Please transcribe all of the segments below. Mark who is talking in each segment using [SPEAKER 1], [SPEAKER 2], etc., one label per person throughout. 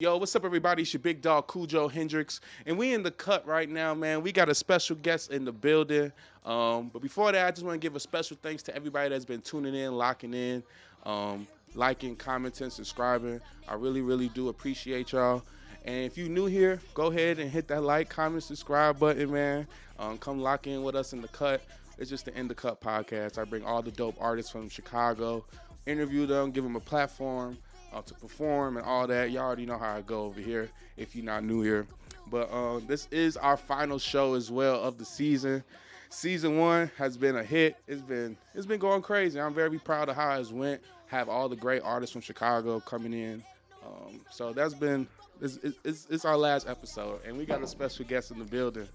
[SPEAKER 1] Yo, what's up, everybody? It's your big dog, Cujo Hendrix, and we in the cut right now, man. We got a special guest in the building. But before that, I just want to give a special thanks to everybody that's been tuning in, locking in, liking, commenting, subscribing. I really, really do appreciate y'all. And if you're new here, go ahead and hit that like, comment, subscribe button, man. Come lock in with us in the cut. It's just the InDaCut Podcast. I bring all the dope artists from Chicago, interview them, give them a platform to perform and all that. You already know how I go over here if you're not new here. But this is our final show as well of the season. Season 1 has been a hit. It's been going crazy. I'm very proud of how it went. Have all the great artists from Chicago coming in. So that's been it's our last episode, and we got a special guest in the building.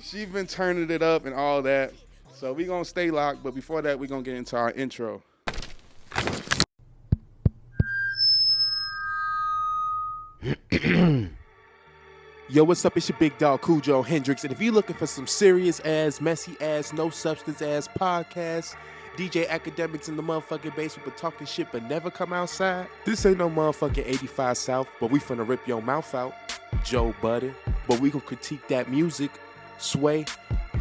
[SPEAKER 1] She's been turning it up and all that. So we gonna stay locked. But before that, we gonna get into our intro. Yo, what's up? It's your big dog, Cujo Hendrix. And if you're looking for some serious ass, messy ass, no substance ass podcasts, DJ academics in the motherfucking basement but talking shit but never come outside, this ain't no motherfucking 85 South, but we finna rip your mouth out, Joe Budden. But we gon' critique that music, Sway.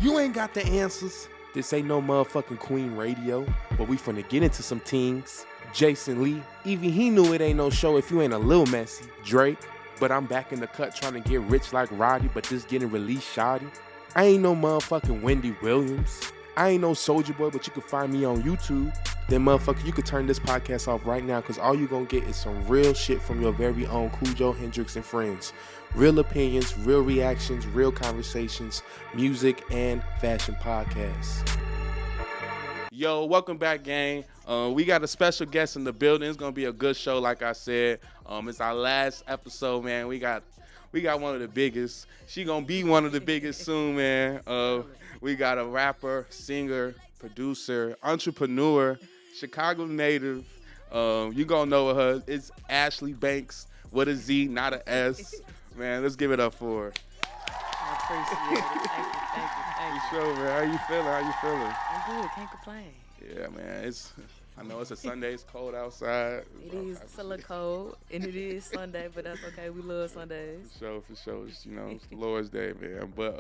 [SPEAKER 1] You ain't got the answers. This ain't no motherfucking Queen Radio, but we finna get into some things. Jason Lee, even he knew it ain't no show if you ain't a little messy. Drake, but I'm back in the cut trying to get rich like Roddy, but this getting released shoddy. I ain't no motherfucking Wendy Williams. I ain't no Soldier Boy, but you can find me on YouTube. Then motherfucker, you could turn this podcast off right now, because all you gonna get is some real shit from your very own Cujo Hendrix and friends. Real opinions, real reactions, real conversations, music, and fashion podcasts. Yo, welcome back, gang. We got a special guest in the building. It's gonna be a good show, like I said. It's our last episode, man. We got one of the biggest. She gonna be one of the biggest soon, man. We got a rapper, singer, producer, entrepreneur, Chicago native. You gonna know her. It's ASHLEE BANKZ with a Z, not an S. Man, let's give it up for her.
[SPEAKER 2] I appreciate it. Thank you.
[SPEAKER 1] For sure, man. How you feeling?
[SPEAKER 2] I'm good. Can't complain.
[SPEAKER 1] Yeah, man. I know it's a Sunday. It's cold outside.
[SPEAKER 2] It is still a cold, and it is Sunday, but that's okay. We love Sundays.
[SPEAKER 1] For sure. It's the Lord's Day, man. But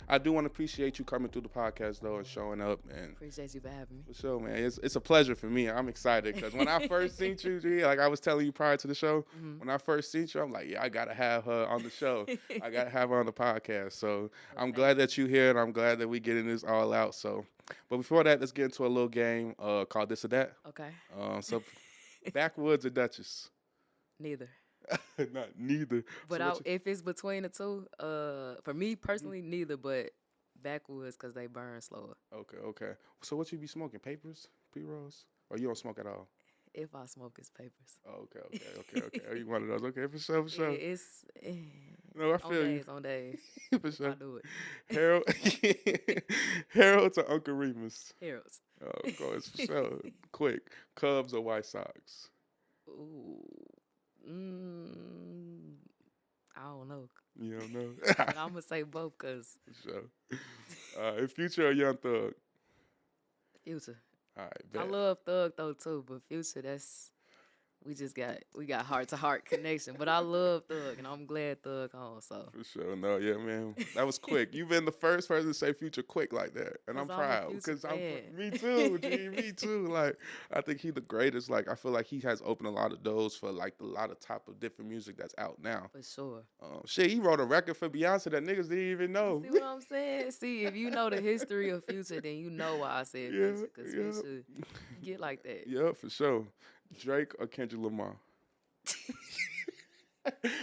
[SPEAKER 1] I do want to appreciate you coming through the podcast, though, and showing up. And
[SPEAKER 2] appreciate you for having me.
[SPEAKER 1] For sure, man. It's a pleasure for me. I'm excited because when I first seen you, G, like I was telling you prior to the show, when I first seen you, I'm like, yeah, I got to have her on the show. I got to have her on the podcast. So I'm glad that you're here, and I'm glad that we getting this all out. So, but before that, let's get into a little game called This or That.
[SPEAKER 2] Okay.
[SPEAKER 1] So Backwoods or Duchess?
[SPEAKER 2] Neither.
[SPEAKER 1] Not neither.
[SPEAKER 2] But if it's between the two, for me personally, neither. But backwoods because they burn slower.
[SPEAKER 1] Okay. So what you be smoking? Papers, pre-rolls, or you don't smoke at all?
[SPEAKER 2] If I smoke, it's papers.
[SPEAKER 1] Okay. Are you one of those? Okay, for sure.
[SPEAKER 2] Yeah, it's
[SPEAKER 1] no, I feel you.
[SPEAKER 2] On days.
[SPEAKER 1] For sure.
[SPEAKER 2] I do it.
[SPEAKER 1] Harold to Uncle Remus.
[SPEAKER 2] Harold's.
[SPEAKER 1] Oh, of course, for sure. Quick, Cubs or White Sox?
[SPEAKER 2] Ooh. I don't know.
[SPEAKER 1] You don't know?
[SPEAKER 2] But I'm going to say both because.
[SPEAKER 1] For sure. Future or Young Thug?
[SPEAKER 2] Future.
[SPEAKER 1] All right, bet.
[SPEAKER 2] I love Thug though too, but Future, we got heart to heart connection. But I love Thug, and I'm glad Thug on. So
[SPEAKER 1] for sure, no, yeah, man, that was quick. You've been the first person to say Future quick like that, and I'm proud because me too, G, me too. Like I think he's the greatest. Like I feel like he has opened a lot of doors for like a lot of type of different music that's out now.
[SPEAKER 2] For sure.
[SPEAKER 1] He wrote a record for Beyonce that niggas didn't even know.
[SPEAKER 2] See what I'm saying? See, if you know the history of Future, then you know why I said Future, because Future get like that.
[SPEAKER 1] Yeah, for sure. Drake or Kendrick Lamar?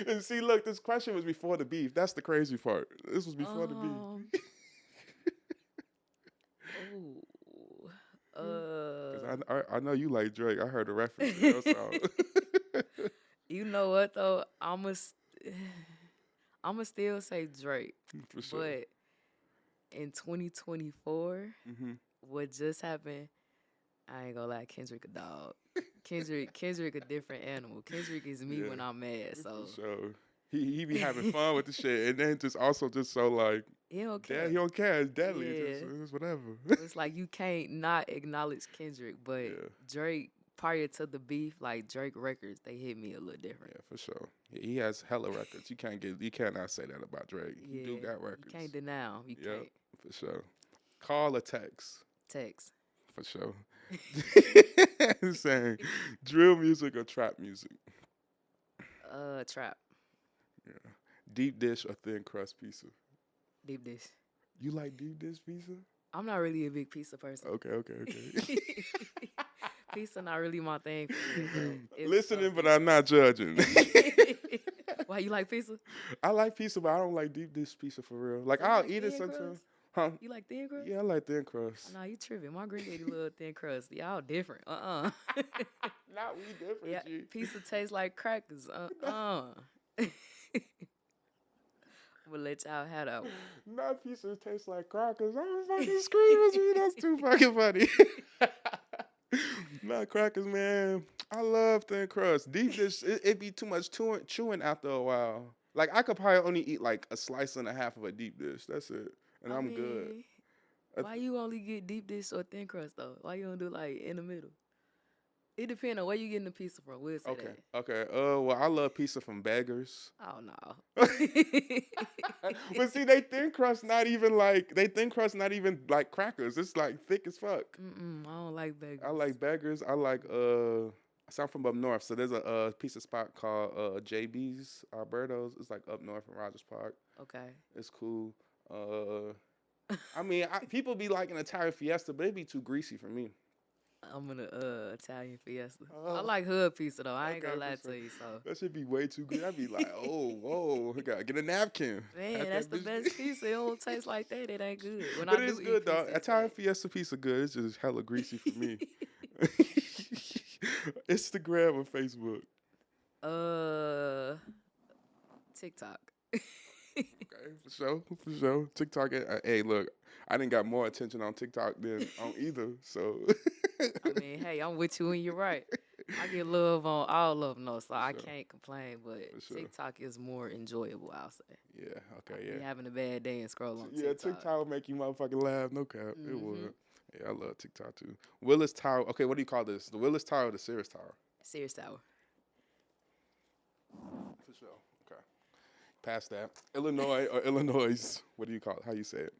[SPEAKER 1] And see, look, this question was before the beef. That's the crazy part. This was before the beef. I know you like Drake. I heard a reference to your song.
[SPEAKER 2] You know what though? I'ma still say Drake.
[SPEAKER 1] For sure.
[SPEAKER 2] But in 2024, what just happened? I ain't gonna lie, Kendrick a dog. Kendrick a different animal. Kendrick is me when I'm mad. So
[SPEAKER 1] for sure. He be having fun with the shit, and then just so like
[SPEAKER 2] he don't care.
[SPEAKER 1] He don't care. It's deadly.
[SPEAKER 2] Yeah.
[SPEAKER 1] It's whatever.
[SPEAKER 2] It's like you can't not acknowledge Kendrick, but Drake prior to the beef, like Drake records, they hit me a little different.
[SPEAKER 1] Yeah, for sure. Yeah, he has hella records. You cannot say that about Drake.
[SPEAKER 2] Yeah,
[SPEAKER 1] He do got records.
[SPEAKER 2] You can't deny him. You can't.
[SPEAKER 1] For sure. Call or text.
[SPEAKER 2] Text.
[SPEAKER 1] For sure. Saying drill music or trap music.
[SPEAKER 2] Trap.
[SPEAKER 1] Yeah. Deep dish or thin crust pizza.
[SPEAKER 2] Deep dish.
[SPEAKER 1] You like deep dish pizza?
[SPEAKER 2] I'm not really a big pizza person.
[SPEAKER 1] Okay.
[SPEAKER 2] Pizza not really my thing.
[SPEAKER 1] Listening, but I'm not judging.
[SPEAKER 2] Why you like pizza?
[SPEAKER 1] I like pizza, but I don't like deep dish pizza for real. Like
[SPEAKER 2] You
[SPEAKER 1] I'll
[SPEAKER 2] like
[SPEAKER 1] eat it
[SPEAKER 2] thin
[SPEAKER 1] sometimes.
[SPEAKER 2] crust?
[SPEAKER 1] Huh?
[SPEAKER 2] You like thin crust?
[SPEAKER 1] Yeah, I like thin crust.
[SPEAKER 2] Nah, you tripping. My granddaddy love thin crust. Y'all different.
[SPEAKER 1] Not we different.
[SPEAKER 2] Yeah,
[SPEAKER 1] G.
[SPEAKER 2] pizza tastes like crackers. I'm gonna let y'all have that one.
[SPEAKER 1] Not pizza tastes like crackers. I'm fucking screaming at you. That's too fucking funny. Not crackers, man. I love thin crust. Deep dish, it be too much chewing after a while. Like I could probably only eat like a slice and a half of a deep dish. That's it, and I'm good.
[SPEAKER 2] Why you only get deep dish or thin crust though? Why you don't do like in the middle? It depends on where you getting the pizza from. We'll say that.
[SPEAKER 1] Okay. Well, I love pizza from Beggars.
[SPEAKER 2] Oh no.
[SPEAKER 1] But see, they thin crust not even like crackers. It's like thick as fuck.
[SPEAKER 2] I don't like Beggars.
[SPEAKER 1] I like Beggars. I like so I'm from up north, so there's a pizza spot called JB's Alberto's. It's like up north in Rogers Park.
[SPEAKER 2] Okay.
[SPEAKER 1] It's cool. I mean, people be liking Italian Fiesta, but it be too greasy for me.
[SPEAKER 2] I'm gonna Italian Fiesta. I like hood pizza though. I ain't gonna lie to you. So
[SPEAKER 1] that should be way too good. I'd be like, whoa, we gotta get a napkin.
[SPEAKER 2] Man, that's the best pizza. It don't taste like that. It ain't good.
[SPEAKER 1] But it's good though. Italian Fiesta pizza good. It's just hella greasy for me. Instagram or Facebook?
[SPEAKER 2] TikTok.
[SPEAKER 1] Okay, for sure. TikTok. Hey, look, I didn't got more attention on TikTok than on either. So.
[SPEAKER 2] I mean, hey, I'm with you and you're right. I get love on all of them, though, so I can't complain. But TikTok is more enjoyable, I'll say.
[SPEAKER 1] Yeah. Okay. Yeah.
[SPEAKER 2] You're having a bad day and scroll on TikTok.
[SPEAKER 1] Yeah, TikTok will make you motherfucking laugh. No cap. It would. Yeah, I love TikTok too. Willis Tower. Okay, what do you call this? The Willis Tower or the Sears Tower?
[SPEAKER 2] Sears Tower.
[SPEAKER 1] For sure. Okay. Past that. Illinois or Illinois? What do you call it? How you say it?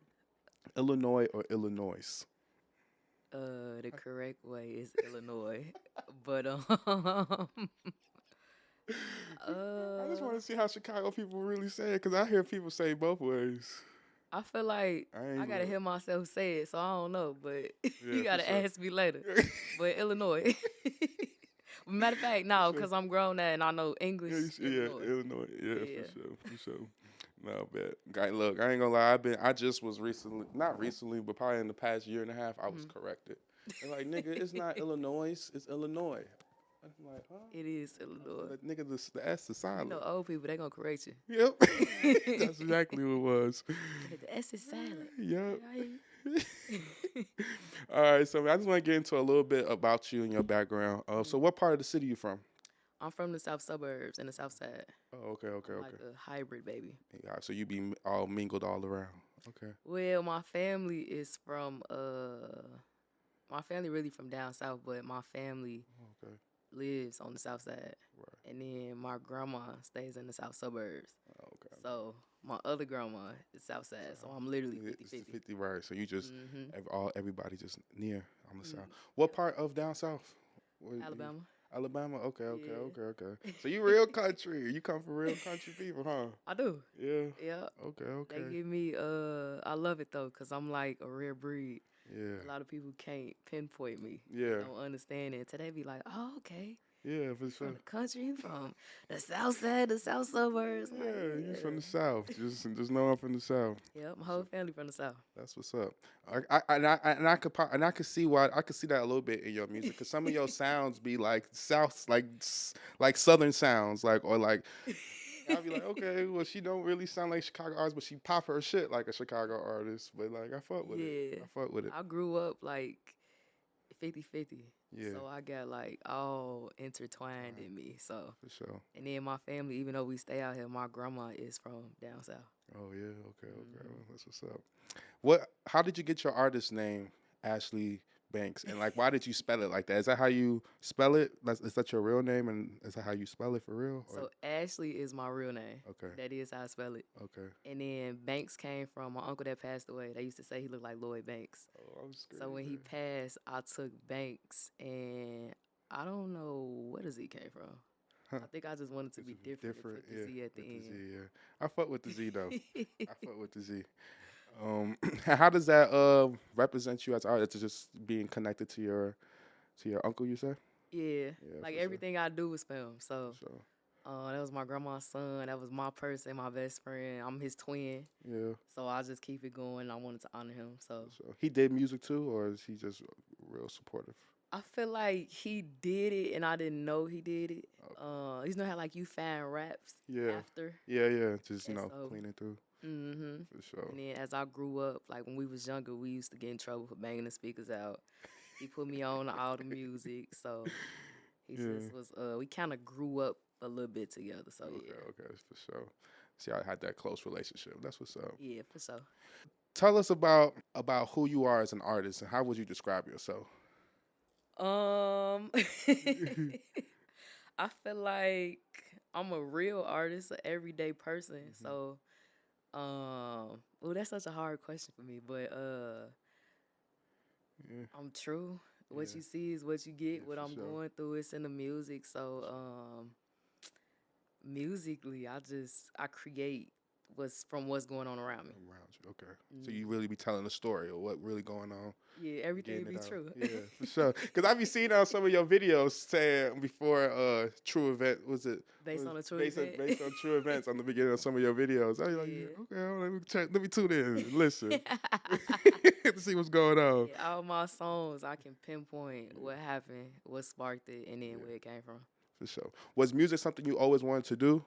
[SPEAKER 1] Illinois or Illinois?
[SPEAKER 2] The correct way is Illinois, but
[SPEAKER 1] I just want to see how Chicago people really say it, because I hear people say both ways.
[SPEAKER 2] I feel like I gotta hear myself say it, so I don't know, but you gotta ask me later. But Illinois. Matter of fact, no, because I'm grown now and I know English.
[SPEAKER 1] Illinois. Yeah, for sure. No, bet. Look, I ain't gonna lie. I just was not recently, but probably in the past year and a half, I was corrected. They're like, nigga, it's not Illinois, it's Illinois. I'm like, huh?
[SPEAKER 2] It is Illinois.
[SPEAKER 1] Like, nigga, the S is silent.
[SPEAKER 2] You know, old people, they gonna correct you.
[SPEAKER 1] Yep. That's exactly what it was.
[SPEAKER 2] The S is silent.
[SPEAKER 1] Yep. All right, so I just want to get into a little bit about you and your background. So what part of the city you from?
[SPEAKER 2] I'm from the south suburbs in the south side.
[SPEAKER 1] Oh, okay.
[SPEAKER 2] Like a hybrid baby.
[SPEAKER 1] Yeah, so you be all mingled all around. Okay.
[SPEAKER 2] Well, my family is from my family really from down south, but my family lives on the south side. Right. And then my grandma stays in the south suburbs. Oh, okay. So my other grandma is south side, so I'm literally 50-50.
[SPEAKER 1] 50, right. So you just everybody just near on the south. What part of down south?
[SPEAKER 2] Alabama.
[SPEAKER 1] Alabama? Okay. So you real country. You come from real country people, huh?
[SPEAKER 2] I do.
[SPEAKER 1] Yeah.
[SPEAKER 2] Yeah.
[SPEAKER 1] Okay.
[SPEAKER 2] They give me, I love it though, because I'm like a rare breed.
[SPEAKER 1] Yeah.
[SPEAKER 2] A lot of people can't pinpoint me.
[SPEAKER 1] Yeah.
[SPEAKER 2] Don't understand it. Until they be like, oh, okay.
[SPEAKER 1] Yeah, for sure.
[SPEAKER 2] From the country, from the south side, the south suburbs.
[SPEAKER 1] Yeah, you from the south. Just know I'm from the south.
[SPEAKER 2] Yep, my whole family from the south. That's
[SPEAKER 1] what's up. I could see that a little bit in your music, because some of your sounds be like south, like southern sounds, like I'll be like, okay, well, she don't really sound like Chicago artist, but she pop her shit like a Chicago artist. But like, I fuck with it.
[SPEAKER 2] I grew up like 50-50.
[SPEAKER 1] Yeah.
[SPEAKER 2] So I got like all intertwined in me. So
[SPEAKER 1] for sure.
[SPEAKER 2] And then my family, even though we stay out here, my grandma is from down south.
[SPEAKER 1] Oh yeah, okay. Well, that's what's up. How did you get your artist name, ASHLEE Banks. And like, why did you spell it like that? Is that how you spell it? Is that your real name, and is that how you spell it for real?
[SPEAKER 2] So Ashley is my real name.
[SPEAKER 1] Okay.
[SPEAKER 2] That is how I spell it.
[SPEAKER 1] Okay.
[SPEAKER 2] And then Banks came from my uncle that passed away. They used to say he looked like Lloyd Banks.
[SPEAKER 1] Oh, I'm scared.
[SPEAKER 2] So when he passed, I took Banks, and I don't know where the Z came from. I think I just wanted to be different. Put the Z at the end.
[SPEAKER 1] Z, yeah. I fuck with the Z though. I fuck with the Z. How does that represent you as an artist? Just being connected to your uncle, you say?
[SPEAKER 2] Yeah, like everything I do is film. So that was my grandma's son. That was my person, my best friend. I'm his twin. Yeah. So I just keep it going. I wanted to honor him. So
[SPEAKER 1] he did music too, or is he just real supportive?
[SPEAKER 2] I feel like he did it, and I didn't know he did it. Okay. You know how like you find raps after?
[SPEAKER 1] Yeah. Just cleaning through.
[SPEAKER 2] Mm-hmm.
[SPEAKER 1] For sure.
[SPEAKER 2] And then as I grew up, like when we was younger, we used to get in trouble for banging the speakers out. He put me on all the music, so he just was. We kind of grew up a little bit together. So
[SPEAKER 1] okay, for sure. See, I had that close relationship. That's what's up.
[SPEAKER 2] Yeah, for sure.
[SPEAKER 1] Tell us about who you are as an artist, and how would you describe yourself?
[SPEAKER 2] I feel like I'm a real artist, an everyday person. Mm-hmm. So, that's such a hard question for me, but I'm true. What you see is what you get. What I'm going through is in the music. So, musically, I create what's going on around me.
[SPEAKER 1] Around you, okay. Mm-hmm. So you really be telling a story of what really going on.
[SPEAKER 2] Yeah, everything be true.
[SPEAKER 1] Yeah, for sure. Because I be seeing on some of your videos saying before true event, was it?
[SPEAKER 2] Based on a true event?
[SPEAKER 1] Based on true events on the beginning of some of your videos. I was like, okay, let me tune in and listen. To see what's going on.
[SPEAKER 2] Yeah, all my songs, I can pinpoint what happened, what sparked it, and then where it came from.
[SPEAKER 1] For sure. Was music something you always wanted to do?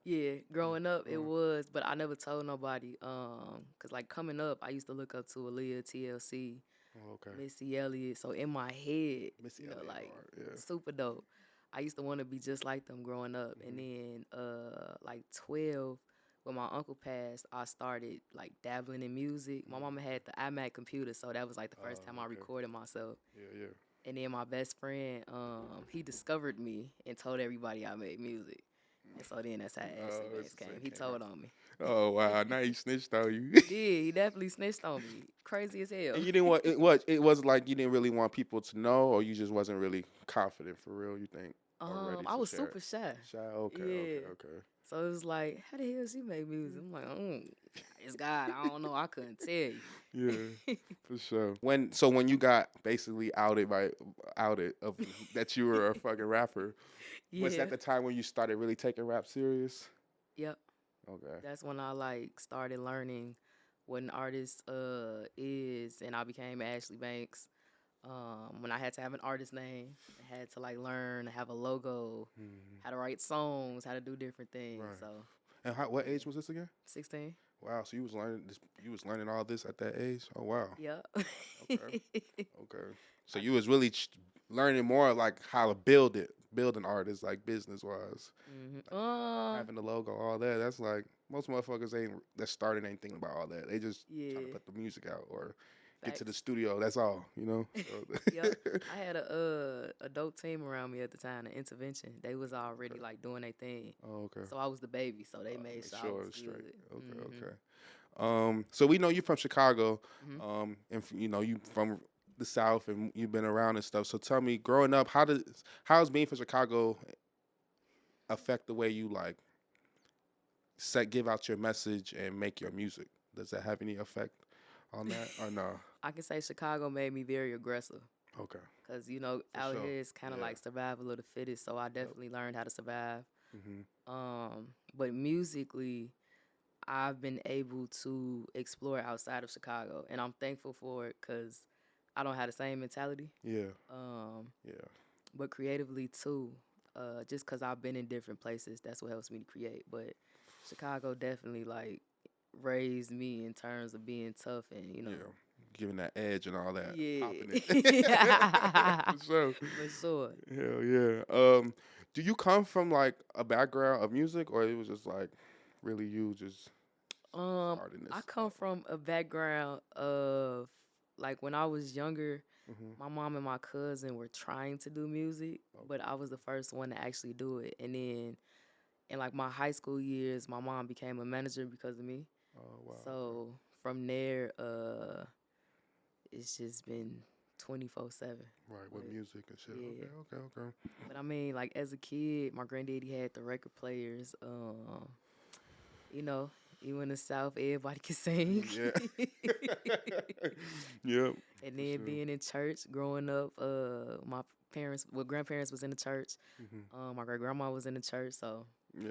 [SPEAKER 2] Yeah, growing up it was, but I never told nobody. Cause like coming up, I used to look up to Aaliyah, TLC, Missy Elliott. So in my head,
[SPEAKER 1] Missy
[SPEAKER 2] Elliott, like
[SPEAKER 1] hard,
[SPEAKER 2] super dope. I used to want to be just like them growing up, and then like 12, when my uncle passed, I started like dabbling in music. My mama had the iMac computer, so that was like the first time I recorded myself.
[SPEAKER 1] Yeah.
[SPEAKER 2] And then my best friend, he discovered me and told everybody I made music. And so then that's how ASHLEE BANKZ came. He told on me.
[SPEAKER 1] Oh, wow. Now he snitched on you.
[SPEAKER 2] He definitely snitched on me. Crazy as hell.
[SPEAKER 1] And you didn't want, it was like you didn't really want people to know, or you just wasn't really confident for real, you think?
[SPEAKER 2] I was super shy.
[SPEAKER 1] Okay.
[SPEAKER 2] So it was like, how the hell she make music? I'm like, it's God. I don't know. I couldn't tell you.
[SPEAKER 1] Yeah, for sure. When you got basically outed of that you were a fucking rapper, was that the time when you started really taking rap serious?
[SPEAKER 2] Yep.
[SPEAKER 1] Okay.
[SPEAKER 2] That's when I like started learning what an artist is, and I became ASHLEE BANKZ. When I had to have an artist name, I had to like learn to have a logo, how to write songs, how to do different things. Right. So.
[SPEAKER 1] And what age was this again?
[SPEAKER 2] 16.
[SPEAKER 1] Wow, so you was learning this. You was learning all this at that age. Oh wow.
[SPEAKER 2] Yep.
[SPEAKER 1] Okay. So you was really learning more like how to build an artist, like business wise. Having the logo, all that. That's like most motherfuckers that started ain't thinking about all that. They just trying to put the music out or get to the studio. That's all, you know.
[SPEAKER 2] Yep. I had a dope team around me at the time. The Intervention. They was already like doing their thing.
[SPEAKER 1] Oh, okay.
[SPEAKER 2] So I was the baby. So they made sure I was
[SPEAKER 1] straight. Okay. So we know you from Chicago, and you know you from the South, and you've been around and stuff. So tell me, growing up, how's being from Chicago affect the way you like give out your message and make your music? Does that have any effect on that or no?
[SPEAKER 2] I can say Chicago made me very aggressive.
[SPEAKER 1] Okay.
[SPEAKER 2] Because, out here it's kind of like survival of the fittest, so I definitely learned how to survive. But musically, I've been able to explore outside of Chicago, and I'm thankful for it because I don't have the same mentality.
[SPEAKER 1] Yeah.
[SPEAKER 2] But creatively, too, just because I've been in different places, that's what helps me to create. But Chicago definitely, like, raised me in terms of being tough and,
[SPEAKER 1] giving that edge and all that.
[SPEAKER 2] Yeah.
[SPEAKER 1] For sure.
[SPEAKER 2] For sure.
[SPEAKER 1] Hell yeah. Do you come from like a background of music, or it was just like really you just starting this?
[SPEAKER 2] I come from a background of like when I was younger, my mom and my cousin were trying to do music, but I was the first one to actually do it. And then in like my high school years, my mom became a manager because of me.
[SPEAKER 1] Oh wow.
[SPEAKER 2] So from there, it's just been 24/7.
[SPEAKER 1] Right, with music and shit.
[SPEAKER 2] Yeah.
[SPEAKER 1] Okay.
[SPEAKER 2] But I mean, like as a kid, my granddaddy had the record players. You know, you in the South, everybody can sing.
[SPEAKER 1] Yeah. Yep.
[SPEAKER 2] And then being in church, growing up, my grandparents was in the church. My great grandma was in the church, so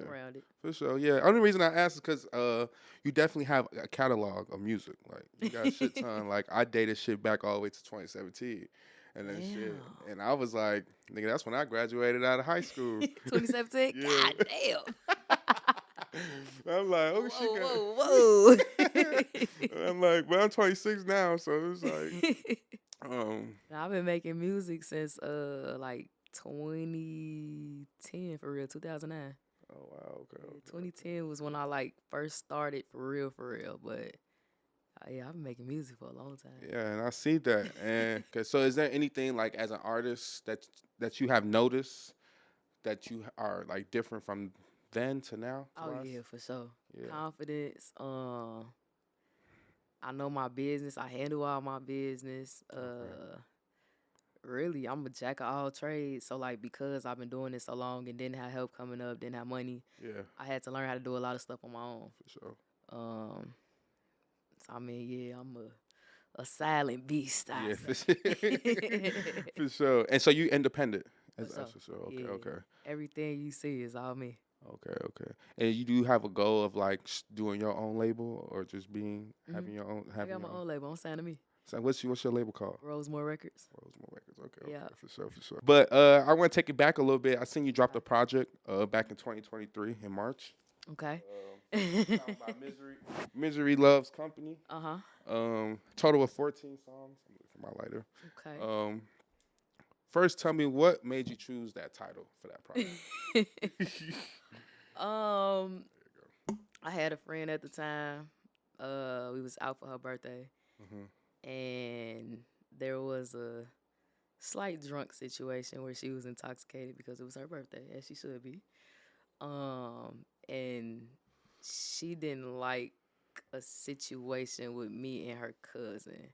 [SPEAKER 2] around it.
[SPEAKER 1] For sure. Yeah. Only reason I asked is because you definitely have a catalog of music. Like you got a shit ton. Like I dated shit back all the way to 2017. And then shit. And I was like, nigga, that's when I graduated out of high school.
[SPEAKER 2] 2017?
[SPEAKER 1] Yeah.
[SPEAKER 2] God damn.
[SPEAKER 1] I'm like, oh shit.
[SPEAKER 2] Whoa.
[SPEAKER 1] I'm like, but I'm 26 now, so it's like
[SPEAKER 2] I've been making music since like 2010 for real, 2009.
[SPEAKER 1] Oh wow, okay.
[SPEAKER 2] 2010 was when I like first started for real, but yeah, I've been making music for a long time.
[SPEAKER 1] Yeah, and I see that. And so is there anything like as an artist that you have noticed that you are like different from then to now?
[SPEAKER 2] Yeah, for sure.
[SPEAKER 1] Yeah.
[SPEAKER 2] Confidence. I know my business. I handle all my business. Really, I'm a jack of all trades. So like because I've been doing this so long and didn't have help coming up, didn't have money.
[SPEAKER 1] Yeah.
[SPEAKER 2] I had to learn how to do a lot of stuff on my own.
[SPEAKER 1] For sure.
[SPEAKER 2] So I mean, yeah, I'm a silent beast.
[SPEAKER 1] Yeah, for sure. And so you independent.
[SPEAKER 2] For
[SPEAKER 1] sure. Okay,
[SPEAKER 2] yeah.
[SPEAKER 1] okay.
[SPEAKER 2] Everything you see is all me.
[SPEAKER 1] Okay. And you do have a goal of like doing your own label or just having your own?
[SPEAKER 2] I got my own label. I'm signing to me.
[SPEAKER 1] So what's your label called?
[SPEAKER 2] Rosemore Records.
[SPEAKER 1] Rosemore Records. Okay.
[SPEAKER 2] Yeah.
[SPEAKER 1] For sure. But I want to take it back a little bit. I seen you dropped a project back in 2023 in March.
[SPEAKER 2] Okay.
[SPEAKER 1] Talking about Misery Loves Company. Total of 14 songs. I'm looking for my lighter.
[SPEAKER 2] Okay.
[SPEAKER 1] First, tell me what made you choose that title for that project.
[SPEAKER 2] I had a friend at the time. We was out for her birthday, and there was a slight drunk situation where she was intoxicated because it was her birthday, as she should be. And she didn't like a situation with me and her cousin.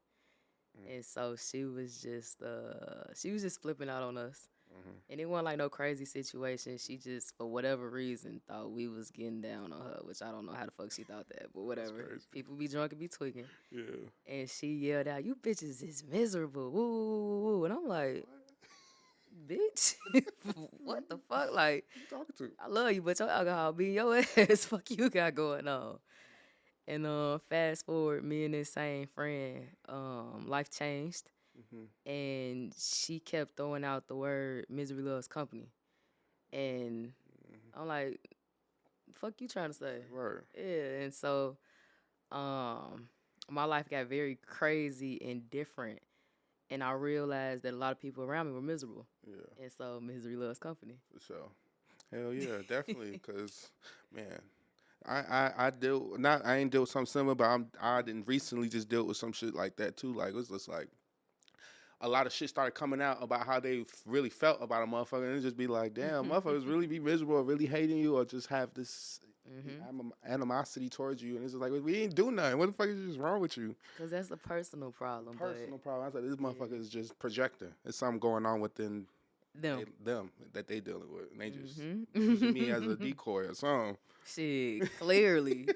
[SPEAKER 2] And so she was just flipping out on us. And it wasn't like no crazy situation. She just, for whatever reason, thought we was getting down on her, which I don't know how the fuck she thought that, but whatever. People be drunk and be tweaking.
[SPEAKER 1] Yeah.
[SPEAKER 2] And she yelled out, "You bitches is miserable, woo, woo, woo." And I'm like, bitch, what the fuck? Like,
[SPEAKER 1] who you talking to?
[SPEAKER 2] I love you, but your alcohol be your ass. Fuck you got going on. And fast forward, me and this same friend, life changed. And she kept throwing out the word "Misery Loves Company." And I'm like, fuck you trying to say?
[SPEAKER 1] Right.
[SPEAKER 2] Yeah. And so my life got very crazy and different. And I realized that a lot of people around me were miserable.
[SPEAKER 1] Yeah.
[SPEAKER 2] And so Misery Loves Company.
[SPEAKER 1] For sure. Hell yeah, definitely. Because, man, I ain't dealt with something similar, but I didn't recently just dealt with some shit like that too. Like it was just like a lot of shit started coming out about how they really felt about a motherfucker, and it just be like, damn, motherfuckers really be miserable or really hating you or just have this animosity towards you, and it's just like we ain't do nothing. What the fuck is just wrong with you?
[SPEAKER 2] Because that's a personal problem.
[SPEAKER 1] Problem. I was like, this motherfucker is just projecting. There's something going on within them that they dealing with, and they just using me as a decoy or something.
[SPEAKER 2] Shit, clearly.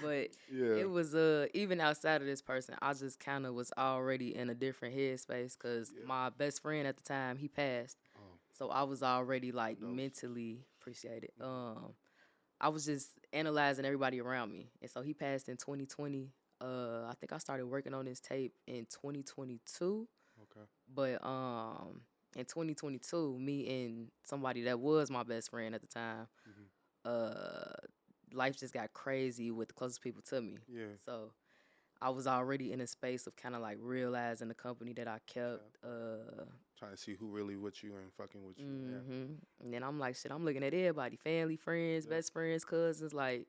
[SPEAKER 2] But it was even outside of this person, I just kind of was already in a different headspace because my best friend at the time, he passed. So I was already like mentally appreciated. I was just analyzing everybody around me. And so he passed in 2020. I think I started working on this tape in 2022.
[SPEAKER 1] Okay.
[SPEAKER 2] But in 2022, me and somebody that was my best friend at the time, life just got crazy with the closest people to me. Yeah. So I was already in a space of kind of like realizing the company that I kept.
[SPEAKER 1] Trying to see who really with you and fucking with you.
[SPEAKER 2] And then I'm like, shit, I'm looking at everybody, family, friends, best friends, cousins, like,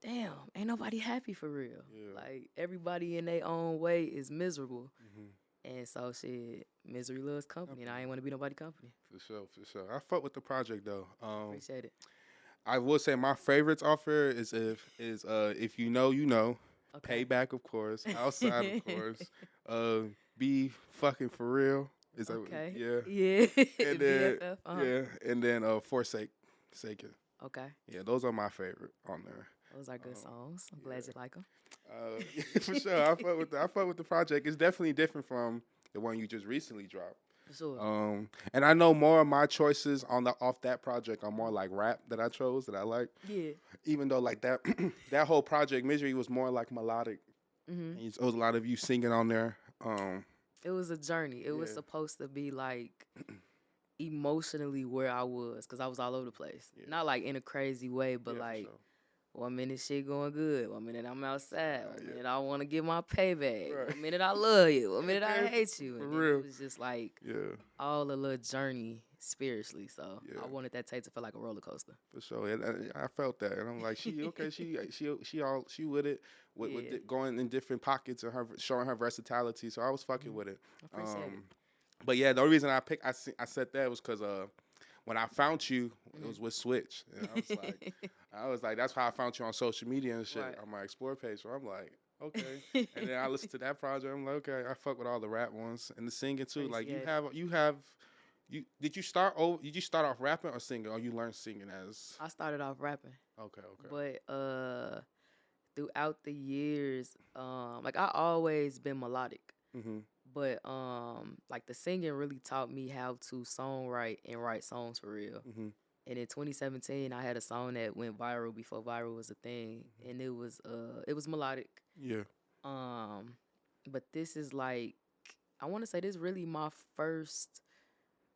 [SPEAKER 2] damn, ain't nobody happy for real.
[SPEAKER 1] Yeah.
[SPEAKER 2] Like everybody in their own way is miserable.
[SPEAKER 1] Mm-hmm.
[SPEAKER 2] And so shit, misery loves company, and I ain't want to be nobody company.
[SPEAKER 1] For sure. I fuck with the project though.
[SPEAKER 2] Appreciate it.
[SPEAKER 1] I will say my favorites off here is if you know, you know.
[SPEAKER 2] Okay.
[SPEAKER 1] Payback, of course. Outside, of course. Be fucking for real. Is that
[SPEAKER 2] Okay.
[SPEAKER 1] yeah? And then
[SPEAKER 2] BFF,
[SPEAKER 1] yeah, and then Forsake, Sake it.
[SPEAKER 2] Okay.
[SPEAKER 1] Yeah, those are my favorite on there.
[SPEAKER 2] Those are good songs. I'm glad you like them.
[SPEAKER 1] For sure. I fuck with the project. It's definitely different from the one you just recently dropped.
[SPEAKER 2] For sure.
[SPEAKER 1] And I know more of my choices off that project are more like rap that I chose that I like.
[SPEAKER 2] Yeah.
[SPEAKER 1] Even though like that that whole project Misery was more like melodic.
[SPEAKER 2] Mm-hmm.
[SPEAKER 1] It was a lot of you singing on there.
[SPEAKER 2] It was a journey. It was supposed to be like emotionally where I was, because I was all over the place. Yeah. Not like in a crazy way, but like. Sure. 1 minute shit going good. 1 minute I'm outside. 1 minute I want to get my payback. Right. 1 minute I love you. 1 minute I hate you. And then it was just like all a little journey spiritually. So I wanted that tape to feel like a roller coaster.
[SPEAKER 1] For sure. And I felt that. And I'm like, she with it. With it going in different pockets and her showing her versatility. So I was fucking with it.
[SPEAKER 2] I appreciate it.
[SPEAKER 1] But yeah, the only reason I said that was because when I found you, it was with Switch. And I was like, that's how I found you on social media and shit on my Explore page. So I'm like, okay. And then I listened to that project. I'm like, okay, I fuck with all the rap ones and the singing too. Like did you start off rapping or singing, or you learned singing as?
[SPEAKER 2] I started off rapping.
[SPEAKER 1] Okay.
[SPEAKER 2] But throughout the years, like I always been melodic.
[SPEAKER 1] Mm-hmm.
[SPEAKER 2] But like the singing really taught me how to songwrite and write songs for real.
[SPEAKER 1] Mm-hmm.
[SPEAKER 2] And in 2017, I had a song that went viral before viral was a thing, and it was melodic.
[SPEAKER 1] Yeah.
[SPEAKER 2] But this is like, I want to say this is really my first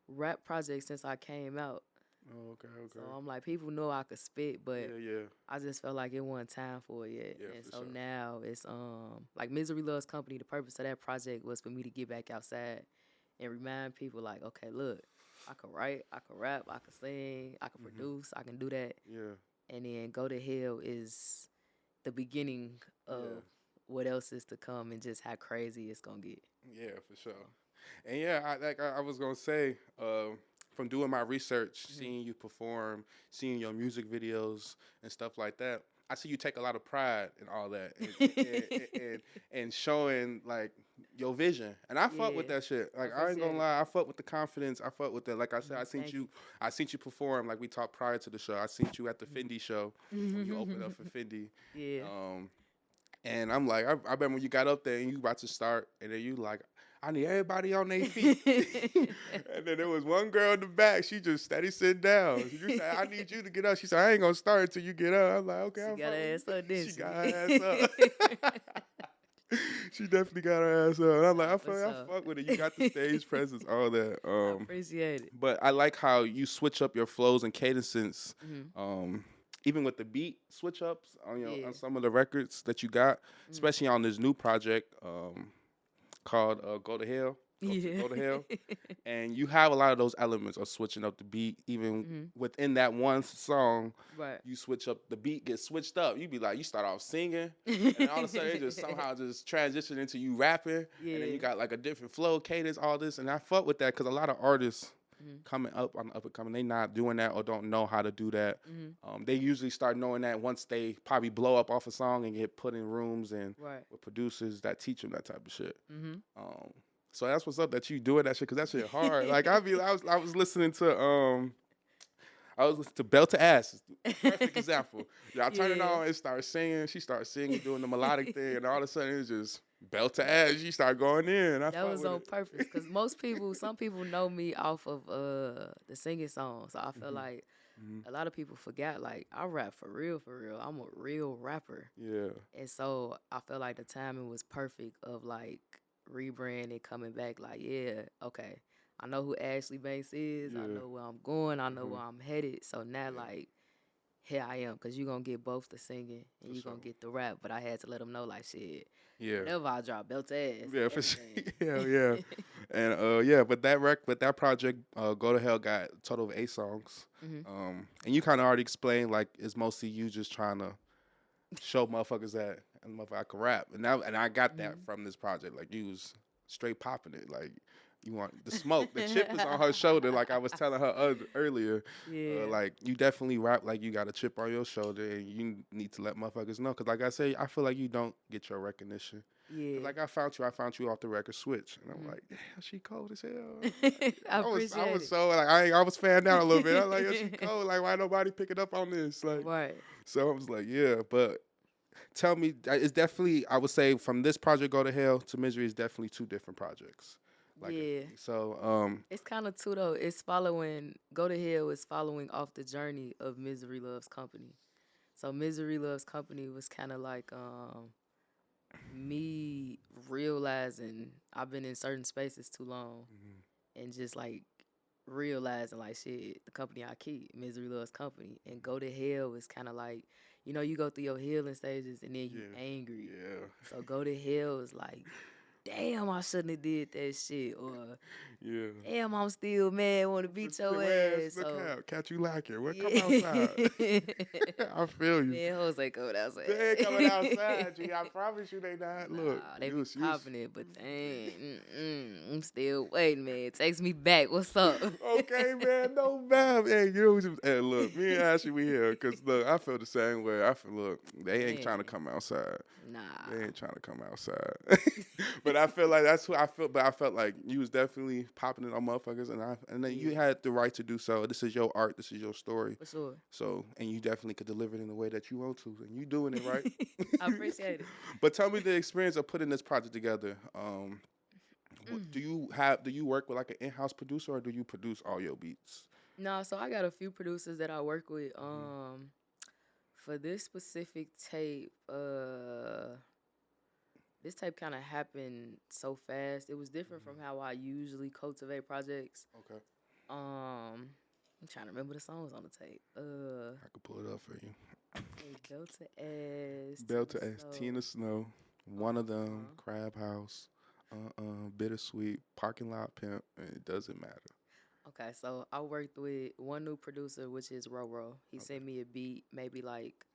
[SPEAKER 2] rap project since I came out.
[SPEAKER 1] Oh, okay.
[SPEAKER 2] So I'm like, people know I could spit, but
[SPEAKER 1] yeah.
[SPEAKER 2] I just felt like it wasn't time for it yet.
[SPEAKER 1] Yeah,
[SPEAKER 2] and so
[SPEAKER 1] sure.
[SPEAKER 2] now it's like Misery Loves Company. The purpose of that project was for me to get back outside and remind people like, okay, look, I can write, I can rap, I can sing, I can produce, I can do that.
[SPEAKER 1] Yeah.
[SPEAKER 2] And then Go to Hell is the beginning of what else is to come and just how crazy it's gonna get.
[SPEAKER 1] Yeah, for sure. And yeah, I was gonna say, from doing my research, seeing you perform, seeing your music videos and stuff like that, I see you take a lot of pride in all that and showing like your vision. And I fuck with that shit. Like I ain't gonna lie, I fuck with the confidence. I fuck with that. Like I said, I seen you perform. Like we talked prior to the show. I seen you at the Fendi show when you opened up for Fendi.
[SPEAKER 2] Yeah.
[SPEAKER 1] And I'm like, I remember when you got up there and you about to start, and then you like, I need everybody on their feet. And then there was one girl in the back. She just steady sitting down. You said, I need you to get up. She said, I ain't going to start until you get up. I'm like, okay.
[SPEAKER 2] She got her ass up, didn't she?
[SPEAKER 1] She got her ass up. She definitely got her ass up. And I'm like, I fuck with it. You got the stage presence, all that.
[SPEAKER 2] I appreciate it.
[SPEAKER 1] But I like how you switch up your flows and cadences. Even with the beat switch ups on some of the records that you got, especially on this new project called Go to Hell. Go to Hell. And you have a lot of those elements of switching up the beat. Even within that one song, you switch up, the beat gets switched up. You be like, you start off singing, and all of a sudden it just somehow just transition into you rapping. And then you got like a different flow, cadence, all this. And I fuck with that because a lot of artists coming up on the up and coming, they not doing that or don't know how to do that. They usually start knowing that once they probably blow up off a song and get put in rooms and with producers that teach them that type of shit. So that's what's up that you doing that shit, because that shit hard. Like I was listening to Bell to Ass. Perfect example. I turn it on and start singing. She starts singing, doing the melodic thing, and all of a sudden it's just Bell to Ass. She started going in.
[SPEAKER 2] That was on purpose, because some people know me off of the singing songs. So I feel like a lot of people forgot, like, I rap for real, for real. I'm a real rapper. Yeah. And so I feel like the timing was perfect of like rebranding, coming back like, okay, I know who ASHLEE BANKZ is. I know where I'm going. I know where I'm headed. So now, like, here I am, because you're going to get both the singing and you're going to get the rap. But I had to let them know, like, shit, whenever I drop, Belt ass. Yeah, for sure.
[SPEAKER 1] Yeah. And, but that project, Go to Hell, got a total of 8 songs. And you kind of already explained, like, it's mostly you just trying to show motherfuckers that and motherfucker I can rap. And I got that from this project. Like you was straight popping it. Like you want the smoke. The chip is on her shoulder. Like I was telling her earlier.
[SPEAKER 2] Yeah.
[SPEAKER 1] Like you definitely rap like you got a chip on your shoulder, and you need to let motherfuckers know. Cause like I say, I feel like you don't get your recognition.
[SPEAKER 2] Yeah.
[SPEAKER 1] Like I found you off the record Switch, and I'm like, yeah, she cold as hell.
[SPEAKER 2] I appreciate
[SPEAKER 1] I was
[SPEAKER 2] it.
[SPEAKER 1] so like I was fanned out a little bit. I'm like, yeah, she cold. Like why nobody picking up on this? Like,
[SPEAKER 2] Right.
[SPEAKER 1] so I was like, yeah, but. Tell me, it's definitely, I would say, from this project, Go to Hell, to Misery is definitely two different projects. Like,
[SPEAKER 2] yeah.
[SPEAKER 1] So,
[SPEAKER 2] it's kind of two, though. It's following, Go to Hell is following off the journey of Misery Loves Company. So Misery Loves Company was kind of like me realizing I've been in certain spaces too long and just like realizing like shit, the company I keep, Misery Loves Company. And Go to Hell is kind of like, you know, you go through your healing stages and then you angry.
[SPEAKER 1] Yeah.
[SPEAKER 2] So Go to Hell is like, damn, I shouldn't have did that shit. Or damn, I'm still mad, want to beat your ass.
[SPEAKER 1] Look
[SPEAKER 2] So,
[SPEAKER 1] out, catch you lacking. Come outside. I feel you.
[SPEAKER 2] Man, Jose coming outside.
[SPEAKER 1] They ain't coming outside, G. I promise you they not. Look,
[SPEAKER 2] they be popping it, but dang, I'm still waiting, man. Text me back. What's up?
[SPEAKER 1] Okay, man, no bad. Hey, hey, look, me and Ashley, we here, cause look, I feel the same way. Look, they ain't trying to come outside.
[SPEAKER 2] Nah,
[SPEAKER 1] they ain't trying to come outside. But I feel like that's who I feel. But I felt like you was definitely popping it on motherfuckers, and then you had the right to do so. This is your art. This is your story.
[SPEAKER 2] For sure.
[SPEAKER 1] So, and you definitely could deliver it in the way that you want to, and you doing it right.
[SPEAKER 2] I appreciate it.
[SPEAKER 1] But tell me the experience of putting this project together. Do you work with like an in-house producer, or do you produce all your beats?
[SPEAKER 2] No, so I got a few producers that I work with. For this specific tape, this tape kind of happened so fast. It was different from how I usually cultivate projects.
[SPEAKER 1] Okay.
[SPEAKER 2] I'm trying to remember the songs on the tape.
[SPEAKER 1] I could pull it up for you.
[SPEAKER 2] Bell to
[SPEAKER 1] Ass, Tina Snow, One of Them, Crab House, Bittersweet, Parking Lot Pimp, and It Doesn't Matter.
[SPEAKER 2] Okay, so I worked with one new producer, which is Roro. He sent me a beat maybe like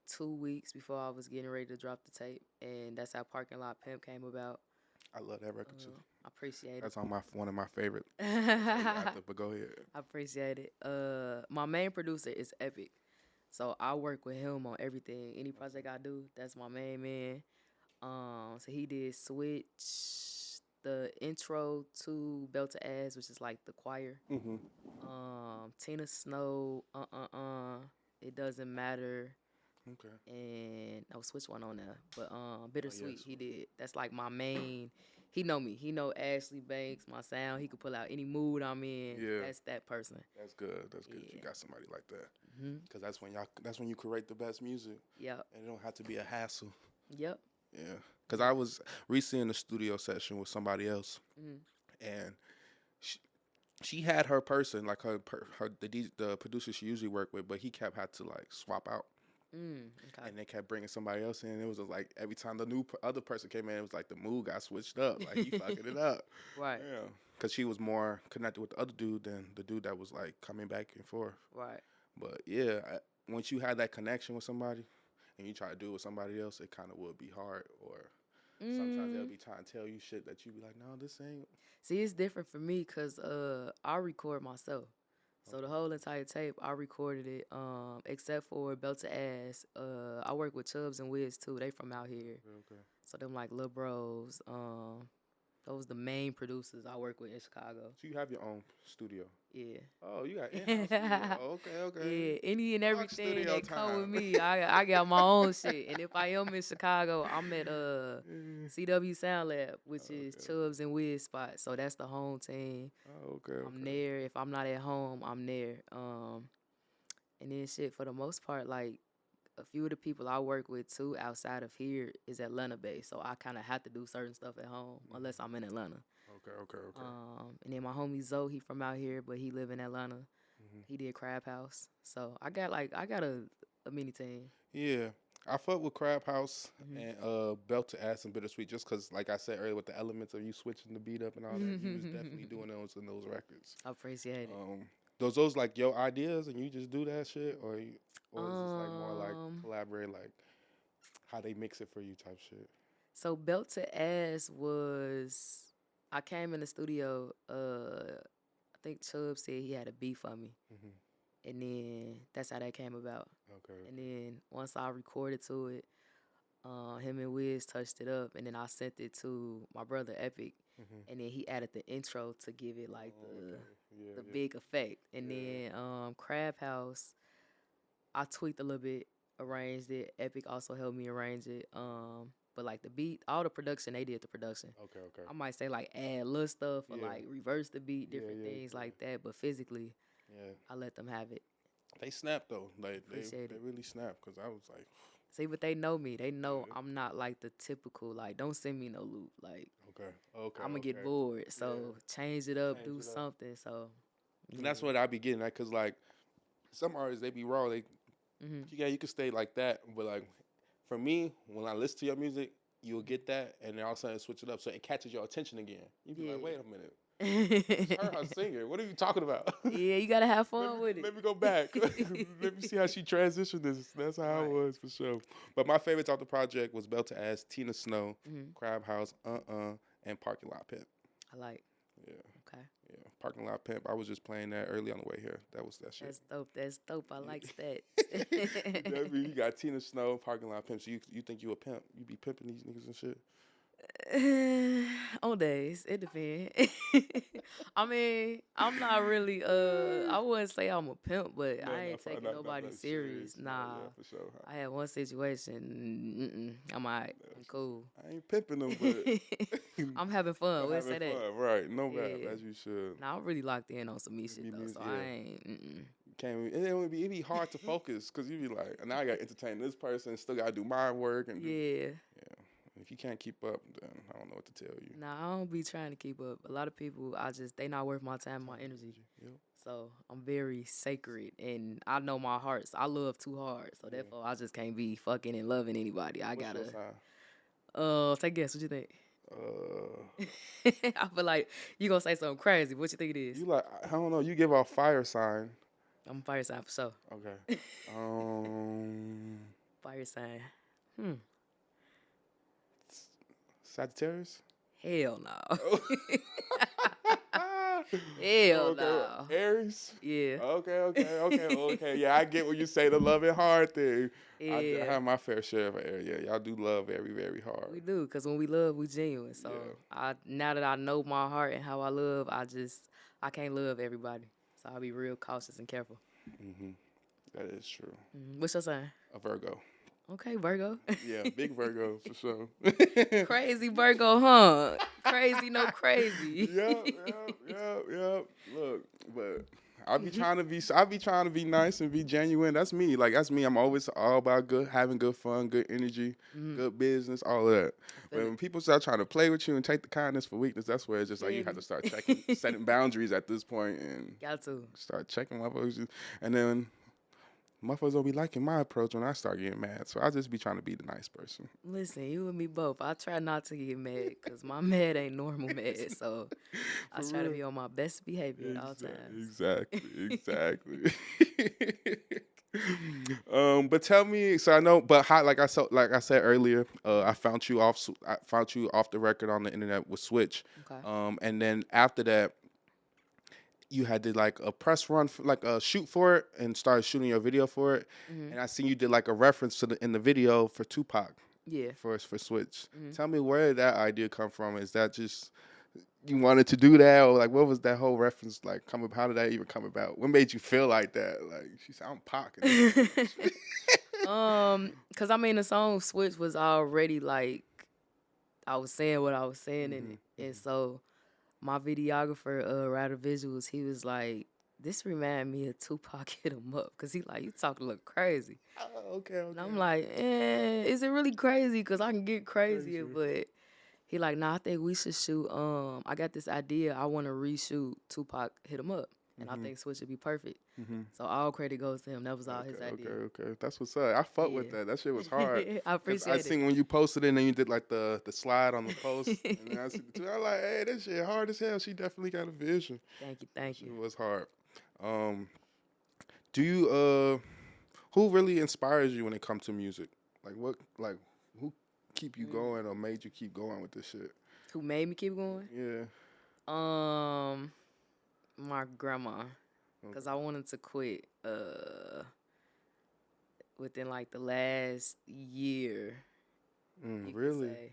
[SPEAKER 2] 2 weeks before I was getting ready to drop the tape, and that's how Parking Lot Pimp came about.
[SPEAKER 1] I love that record too.
[SPEAKER 2] I appreciate it.
[SPEAKER 1] That's one of my favorite. But go ahead.
[SPEAKER 2] I appreciate it. My main producer is Epic, so I work with him on everything. Any project I do, that's my main man. So he did Switch, the intro to Bell to Ass, which is like the choir. Tina Snow, It Doesn't Matter.
[SPEAKER 1] Okay.
[SPEAKER 2] And Switch one on there, but Bittersweet he did. That's like my main. He know me. He know ASHLEE BANKZ, my sound. He could pull out any mood I'm in.
[SPEAKER 1] Yeah.
[SPEAKER 2] That's that person.
[SPEAKER 1] That's good. That's good. Yeah. You got somebody like that. Because that's when you create the best music.
[SPEAKER 2] Yep.
[SPEAKER 1] And it don't have to be a hassle.
[SPEAKER 2] Yep.
[SPEAKER 1] Yeah. Because I was recently in the studio session with somebody else, and she had her person, like the producer she usually worked with, but he had to like swap out.
[SPEAKER 2] Okay.
[SPEAKER 1] And they kept bringing somebody else in. It was like every time the other person came in, it was like the mood got switched up. Like he fucking it up.
[SPEAKER 2] Right.
[SPEAKER 1] Yeah. Because she was more connected with the other dude than the dude that was like coming back and forth.
[SPEAKER 2] Right.
[SPEAKER 1] But yeah, once you had that connection with somebody and you try to do it with somebody else, it kind of would be hard. Or sometimes they'll be trying to tell you shit that you be like, no, this ain't.
[SPEAKER 2] See, it's different for me because I record myself. So the whole entire tape, I recorded it, except for Bell to Ass. I work with Chubbs and Wiz, too. They from out here. Okay. So them, like, Lil Bros. Those the main producers I work with in Chicago.
[SPEAKER 1] So you have your own studio?
[SPEAKER 2] Yeah.
[SPEAKER 1] Oh, you got in-house studio. Okay.
[SPEAKER 2] Yeah, any and everything that come with me, I got my own shit. And if I am in Chicago, I'm at CW Sound Lab, which is Chubbs and Wiz spot. So that's the home team.
[SPEAKER 1] Oh, okay.
[SPEAKER 2] I'm there. If I'm not at home, I'm there. And then shit, for the most part, like, a few of the people I work with, too, outside of here is Atlanta-based. So I kind of have to do certain stuff at home unless I'm in Atlanta.
[SPEAKER 1] Okay.
[SPEAKER 2] And then my homie Zoe, he from out here, but he live in Atlanta. He did Crab House. So I got a mini team.
[SPEAKER 1] Yeah. I fuck with Crab House and Belt to Ass and Bittersweet just because, like I said earlier, with the elements of you switching the beat up and all that, you was definitely doing those in those records.
[SPEAKER 2] I appreciate it.
[SPEAKER 1] Those like your ideas and you just do that shit, or is this like more like collaborate, like how they mix it for you type shit.
[SPEAKER 2] So Belt to Ass was, I came in the studio, I think Chubb said he had a beat for me. And then that's how that came about.
[SPEAKER 1] Okay.
[SPEAKER 2] And then once I recorded to it, him and Wiz touched it up, and then I sent it to my brother Epic, and then he added the intro to give it like the big effect. And then Crab House, I tweaked a little bit, arranged it. Epic also helped me arrange it. But like the beat, all the production, they did the production.
[SPEAKER 1] Okay.
[SPEAKER 2] I might say like add little stuff or like reverse the beat, different things like that. But physically, I let them have it.
[SPEAKER 1] They snapped though. Like they really snapped because I was like,
[SPEAKER 2] see, but they know me. They know I'm not like the typical like don't send me no loop. Like I'm gonna get bored. So change it up, do something. So
[SPEAKER 1] and that's what I be getting at because like some artists they be raw. They you can stay like that, but like for me when I listen to your music, you'll get that, and then all of a sudden switch it up so it catches your attention again. You be like, wait a minute. It's her singer. What are you talking about?
[SPEAKER 2] Yeah, you gotta have fun with it.
[SPEAKER 1] Let me go back. Let me see how she transitioned this. That's how it was for sure. But my favorites off the project was Belt to Ass, Tina Snow, Crab House, and Parking Lot Pimp.
[SPEAKER 2] I like.
[SPEAKER 1] Yeah.
[SPEAKER 2] Okay.
[SPEAKER 1] Yeah, Parking Lot Pimp. I was just playing that early on the way here. That was that shit.
[SPEAKER 2] That's dope. I like that.
[SPEAKER 1] You got Tina Snow, Parking Lot Pimp. So you think you a pimp? You be pimping these niggas and shit?
[SPEAKER 2] On days, it depends. I mean, I'm not really. I wouldn't say I'm a pimp, but I ain't taking nobody serious. Nah,
[SPEAKER 1] for sure.
[SPEAKER 2] I had one situation. I'm alright. I'm cool.
[SPEAKER 1] I ain't pimping them, but
[SPEAKER 2] I'm having fun. We'll say that.
[SPEAKER 1] Right? No bad, as you should.
[SPEAKER 2] Nah, I'm really locked in on some me shit though, so I ain't.
[SPEAKER 1] It'd be hard to focus because you be like, now I got to entertain this person, still got to do my work, and yeah. If you can't keep up, then I don't know what to tell you.
[SPEAKER 2] Nah, I don't be trying to keep up. A lot of people, they not worth my time, my energy. Yep. So I'm very sacred, and I know my heart. So I love too hard, so therefore I just can't be fucking and loving anybody. I gotta. Take a guess. What you think? I feel like you gonna say something crazy. What you think it is?
[SPEAKER 1] You like? I don't know. You give off fire sign.
[SPEAKER 2] I'm a fire sign for sure.
[SPEAKER 1] Okay.
[SPEAKER 2] Fire sign.
[SPEAKER 1] Sagittarius?
[SPEAKER 2] Hell no. Hell no.
[SPEAKER 1] Aries?
[SPEAKER 2] Yeah.
[SPEAKER 1] Okay. Yeah, I get what you say, the love and hard thing.
[SPEAKER 2] Yeah.
[SPEAKER 1] I have my fair share of Aries. Yeah, y'all do love very, very hard.
[SPEAKER 2] We do, because when we love, we genuine. So now that I know my heart and how I love, I can't love everybody. So I'll be real cautious and careful.
[SPEAKER 1] That is true.
[SPEAKER 2] What's your sign?
[SPEAKER 1] A Virgo.
[SPEAKER 2] Okay, Virgo.
[SPEAKER 1] Yeah, big Virgo for sure.
[SPEAKER 2] Crazy Virgo, huh? Crazy, no crazy.
[SPEAKER 1] Yep. Look, but I be trying to be nice and be genuine. That's me. Like that's me. I'm always all about having good fun, good energy, good business, all of that. But when people start trying to play with you and take the kindness for weakness, that's where it's just like you have to start setting boundaries at this point and
[SPEAKER 2] got to
[SPEAKER 1] start checking motherfuckers. And then motherfuckers don't be liking my approach when I start getting mad. So I just be trying to be the nice person.
[SPEAKER 2] Listen, you and me both. I try not to get mad because my mad ain't normal mad. So I try to be on my best behavior at all times.
[SPEAKER 1] Exactly. But tell me, so I know, but how, like I said earlier, I found you off the record on the internet with Switch.
[SPEAKER 2] Okay.
[SPEAKER 1] And then after that, you had to like a press run, like a shoot for it, and started shooting your video for it. And I seen you did like a reference to in the video for Tupac.
[SPEAKER 2] Yeah.
[SPEAKER 1] For Switch. Tell me where did that idea come from? Is that just you wanted to do that, or like what was that whole reference like? How did that even come about? What made you feel like that? Like she said, I'm Pac.
[SPEAKER 2] Cause I mean the song Switch was already like I was saying what I was saying in it, and so. My videographer, Ryder Visuals, he was like, this remind me of Tupac Hit 'Em Up. Because he like, you talking a little crazy.
[SPEAKER 1] Oh, okay.
[SPEAKER 2] And I'm like, is it really crazy? Because I can get crazier. But he like, nah, I think we should shoot, I got this idea. I want to reshoot Tupac Hit 'Em Up. And I think Switch would be perfect. So all credit goes to him. That was all his idea.
[SPEAKER 1] Okay. That's what's up. I fuck with that. That shit was hard.
[SPEAKER 2] I appreciate it.
[SPEAKER 1] I seen when you posted it and then you did like the slide on the post. And then I was like, hey, this shit hard as hell. She definitely got a vision.
[SPEAKER 2] Thank you.
[SPEAKER 1] It was hard. Do you, who really inspires you when it comes to music? Like Who keep you going or made you keep going with this shit?
[SPEAKER 2] Who made me keep going?
[SPEAKER 1] Yeah.
[SPEAKER 2] My grandma, because I wanted to quit within like the last year. You
[SPEAKER 1] Really?
[SPEAKER 2] could say.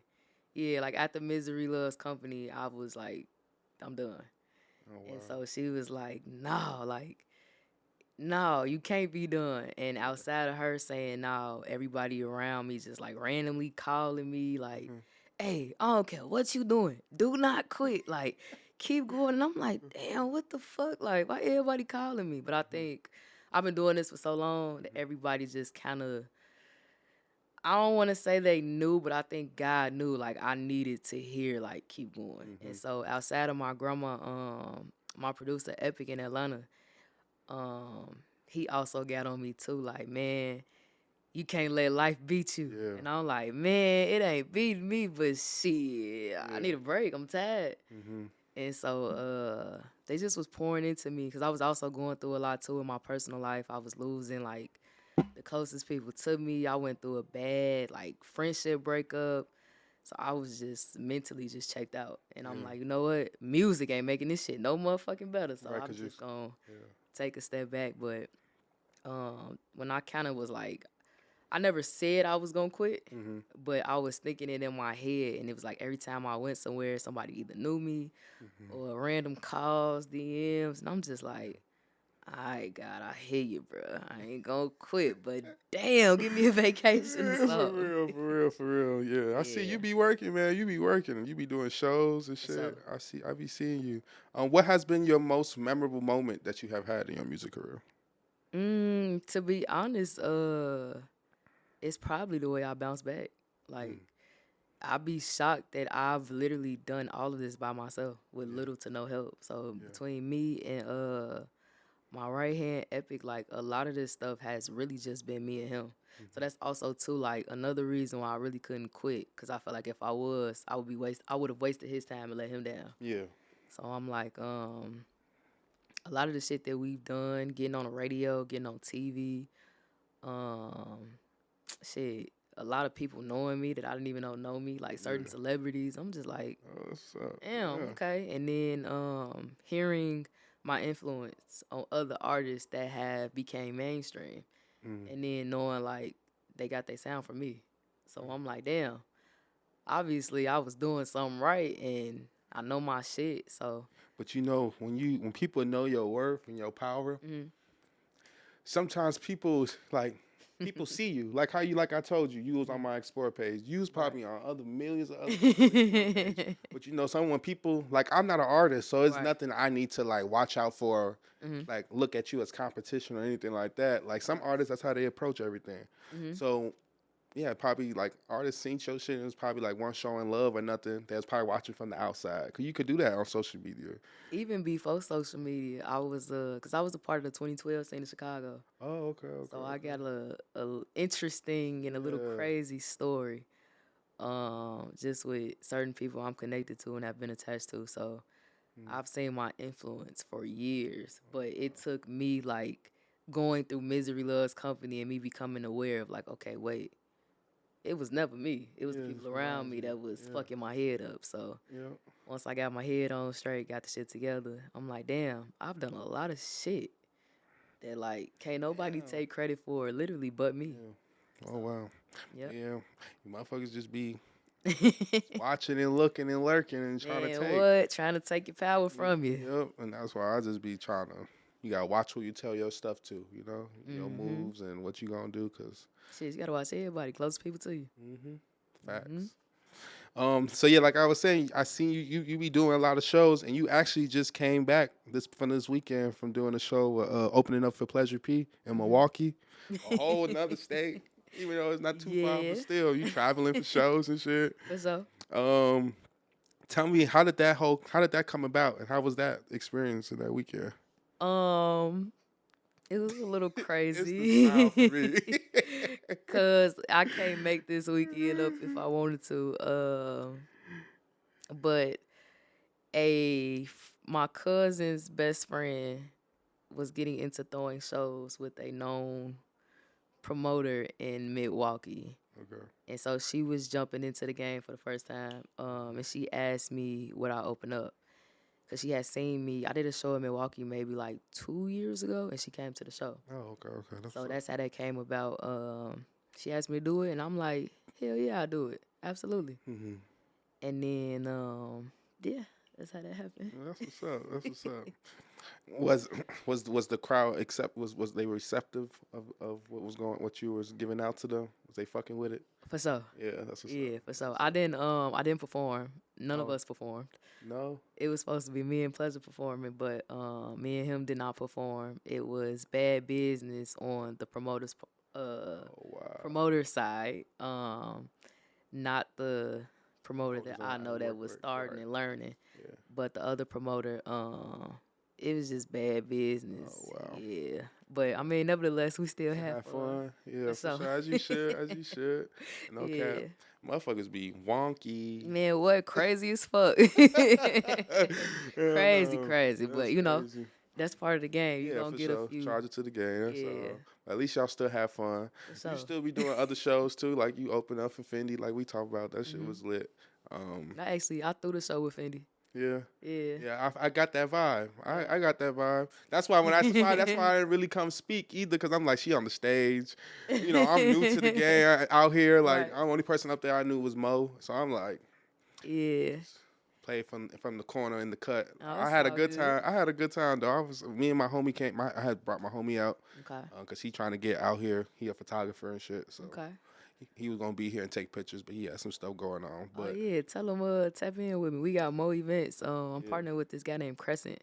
[SPEAKER 2] Yeah, like at the Misery Loves Company, I was like, I'm done.
[SPEAKER 1] Oh, wow.
[SPEAKER 2] And so she was like, no, you can't be done. And outside of her saying no, everybody around me just like randomly calling me like, hey, I don't care what you doing. Do not quit. Like, keep going. And I'm like, damn, what the fuck? Like, why everybody calling me? But I think I've been doing this for so long that everybody just kind of, I don't want to say they knew, but I think God knew like I needed to hear like keep going. And so outside of my grandma, my producer Epic in Atlanta, he also got on me too. Like, man, you can't let life beat you.
[SPEAKER 1] Yeah.
[SPEAKER 2] And I'm like, man, it ain't beating me, but shit, I need a break. I'm tired. And so they just was pouring into me because I was also going through a lot too in my personal life. I was losing like the closest people to me. I went through a bad like friendship breakup. So I was just mentally just checked out. And I'm like, you know what? Music ain't making this shit no motherfucking better. So I'm just going to take a step back. But when I kind of was like, I never said I was going to quit, but I was thinking it in my head. And it was like every time I went somewhere, somebody either knew me or random calls, DMs. And I'm just like, all right, God, I hear you, bro. I ain't gonna quit, but damn, give me a vacation or something.
[SPEAKER 1] For real. Yeah, I see you be working, man. You be working. You be doing shows and shit. I be seeing you. What has been your most memorable moment that you have had in your music career?
[SPEAKER 2] To be honest, it's probably the way I bounce back. Like, I'd be shocked that I've literally done all of this by myself with little to no help. So between me and my right hand Epic, like a lot of this stuff has really just been me and him. So that's also too like another reason why I really couldn't quit, because I felt like if I was, I would have wasted his time and let him down.
[SPEAKER 1] Yeah.
[SPEAKER 2] So I'm like, a lot of the shit that we've done, getting on the radio, getting on TV, shit, a lot of people knowing me that I didn't even know me, like certain celebrities. I'm just like, damn, okay. And then hearing my influence on other artists that have became mainstream, and then knowing like they got their sound from me. So I'm like, damn, obviously I was doing something right and I know my shit. So
[SPEAKER 1] But you know, when people know your worth and your power, sometimes people see you. Like I told you, you was on my Explore page. You was probably on other millions of other pages. But you know, when people, like, I'm not an artist, so it's nothing I need to like watch out for, like look at you as competition or anything like that. Like some artists, that's how they approach everything. So yeah, probably like artists seen your shit and it was probably like one showing love or nothing. They was probably watching from the outside. Cause you could do that on social media.
[SPEAKER 2] Even before social media, I was cause I was a part of the 2012 scene in Chicago.
[SPEAKER 1] Oh, okay.
[SPEAKER 2] So I got a interesting and a little crazy story, just with certain people I'm connected to and have been attached to. So I've seen my influence for years, but it took me like going through Misery Loves Company and me becoming aware of like, okay, wait, it was never me. It was the people around me that was fucking my head up. So once I got my head on straight, got the shit together, I'm like, damn, I've done a lot of shit that like can't nobody take credit for literally but me.
[SPEAKER 1] Oh wow.
[SPEAKER 2] Yep.
[SPEAKER 1] Yeah. You motherfuckers just be watching and looking and lurking and trying to take.
[SPEAKER 2] What? Trying to take your power from you.
[SPEAKER 1] Yep. And that's why I just be trying to. You gotta watch who you tell your stuff to. You know, your moves and what you gonna do. Cause
[SPEAKER 2] shit, you gotta watch everybody, closest people to you.
[SPEAKER 1] Facts. So yeah, like I was saying, I seen you be doing a lot of shows, and you actually just came back this weekend from doing a show, opening up for Pleasure P in Milwaukee, a whole another state. Even though it's not too far, but still, you traveling for shows and shit.
[SPEAKER 2] For sure.
[SPEAKER 1] Tell me, how did that come about, and how was that experience in that weekend?
[SPEAKER 2] It was a little crazy.
[SPEAKER 1] It's the style for me.
[SPEAKER 2] Cause I can't make this weekend up if I wanted to. But my cousin's best friend was getting into throwing shows with a known promoter in Milwaukee.
[SPEAKER 1] Okay.
[SPEAKER 2] And so she was jumping into the game for the first time. And she asked me would I open up. Because she had seen me. I did a show in Milwaukee maybe like 2 years ago, and she came to the show.
[SPEAKER 1] Oh, okay.
[SPEAKER 2] That's how that came about. She asked me to do it, and I'm like, hell yeah, I'll do it. Absolutely.
[SPEAKER 1] Mm-hmm.
[SPEAKER 2] And then, yeah, that's how that happened.
[SPEAKER 1] Well, that's what's up. Was the crowd was they receptive of what you was giving out to them? Was they fucking with it?
[SPEAKER 2] For sure.
[SPEAKER 1] Yeah, that's what's up.
[SPEAKER 2] Yeah, for sure. I didn't perform. None of us performed.
[SPEAKER 1] No.
[SPEAKER 2] It was supposed to be me and Pleasure performing, but me and him did not perform. It was Bad Business on the promoter side. Not the promoter that I know that was starting and learning.
[SPEAKER 1] Yeah.
[SPEAKER 2] But the other promoter, it was just Bad Business.
[SPEAKER 1] Oh, wow.
[SPEAKER 2] Yeah. But I mean, nevertheless, we still have
[SPEAKER 1] fun. Yeah, for sure. As you should. No cap. Motherfuckers be wonky.
[SPEAKER 2] Man, what? Crazy as fuck. Crazy. But you know, that's part of the game. You gonna get a few.
[SPEAKER 1] Charge it to the game. That's all. At least y'all still have fun. You still be doing other shows too, like you open up for Fendi, like we talked about. That shit was lit.
[SPEAKER 2] I threw the show with Fendi.
[SPEAKER 1] Yeah. I got that vibe. I got that vibe. That's why I didn't really come speak either, because I'm like, she on the stage. You know, I'm new to the game out here. Like, I'm the only person up there I knew was Mo. So I'm like, play from the corner in the cut. I had a good time. I had a good time though. Me and my homie came. I had brought my homie out. Okay. Cause he trying to get out here. He a photographer and shit. So he was gonna be here and take pictures, but he had some stuff going on. But
[SPEAKER 2] tell him tap in with me. We got more events. I'm partnering with this guy named Crescent.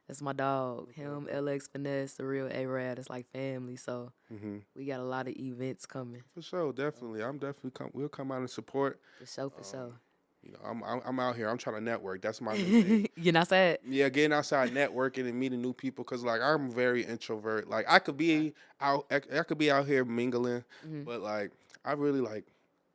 [SPEAKER 2] That's my dog. Him, LX Finesse, the real A-Rad. It's like family. So we got a lot of events coming.
[SPEAKER 1] For sure, definitely. We'll come out and support. For
[SPEAKER 2] sure.
[SPEAKER 1] You know, I'm out here. I'm trying to network. That's my new thing.
[SPEAKER 2] Getting outside?
[SPEAKER 1] Yeah, getting outside, networking, and meeting new people. Cause like I'm very introvert. Like I could be out here mingling, but like I really like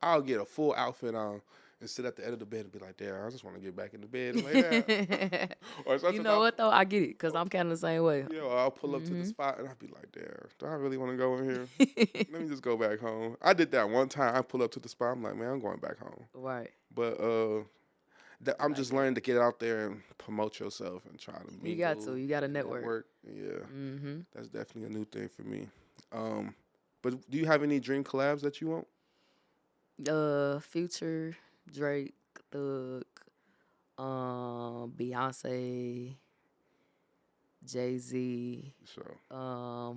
[SPEAKER 1] I'll get a full outfit on and sit at the end of the bed and be like, damn, I just want to get back in the bed and lay down. Or
[SPEAKER 2] you know what though? I get it, cause I'm kind of the same way.
[SPEAKER 1] Yeah, I'll pull up to the spot and I'll be like, damn, do I really want to go in here? Let me just go back home. I did that one time. I pull up to the spot. I'm like, man, I'm going back home.
[SPEAKER 2] Right.
[SPEAKER 1] But I'm just learning to get out there and promote yourself and try to meet.
[SPEAKER 2] You got to network.
[SPEAKER 1] Yeah. That's definitely a new thing for me. But do you have any dream collabs that you want?
[SPEAKER 2] Future, Drake, Thug, Beyonce, Jay-Z,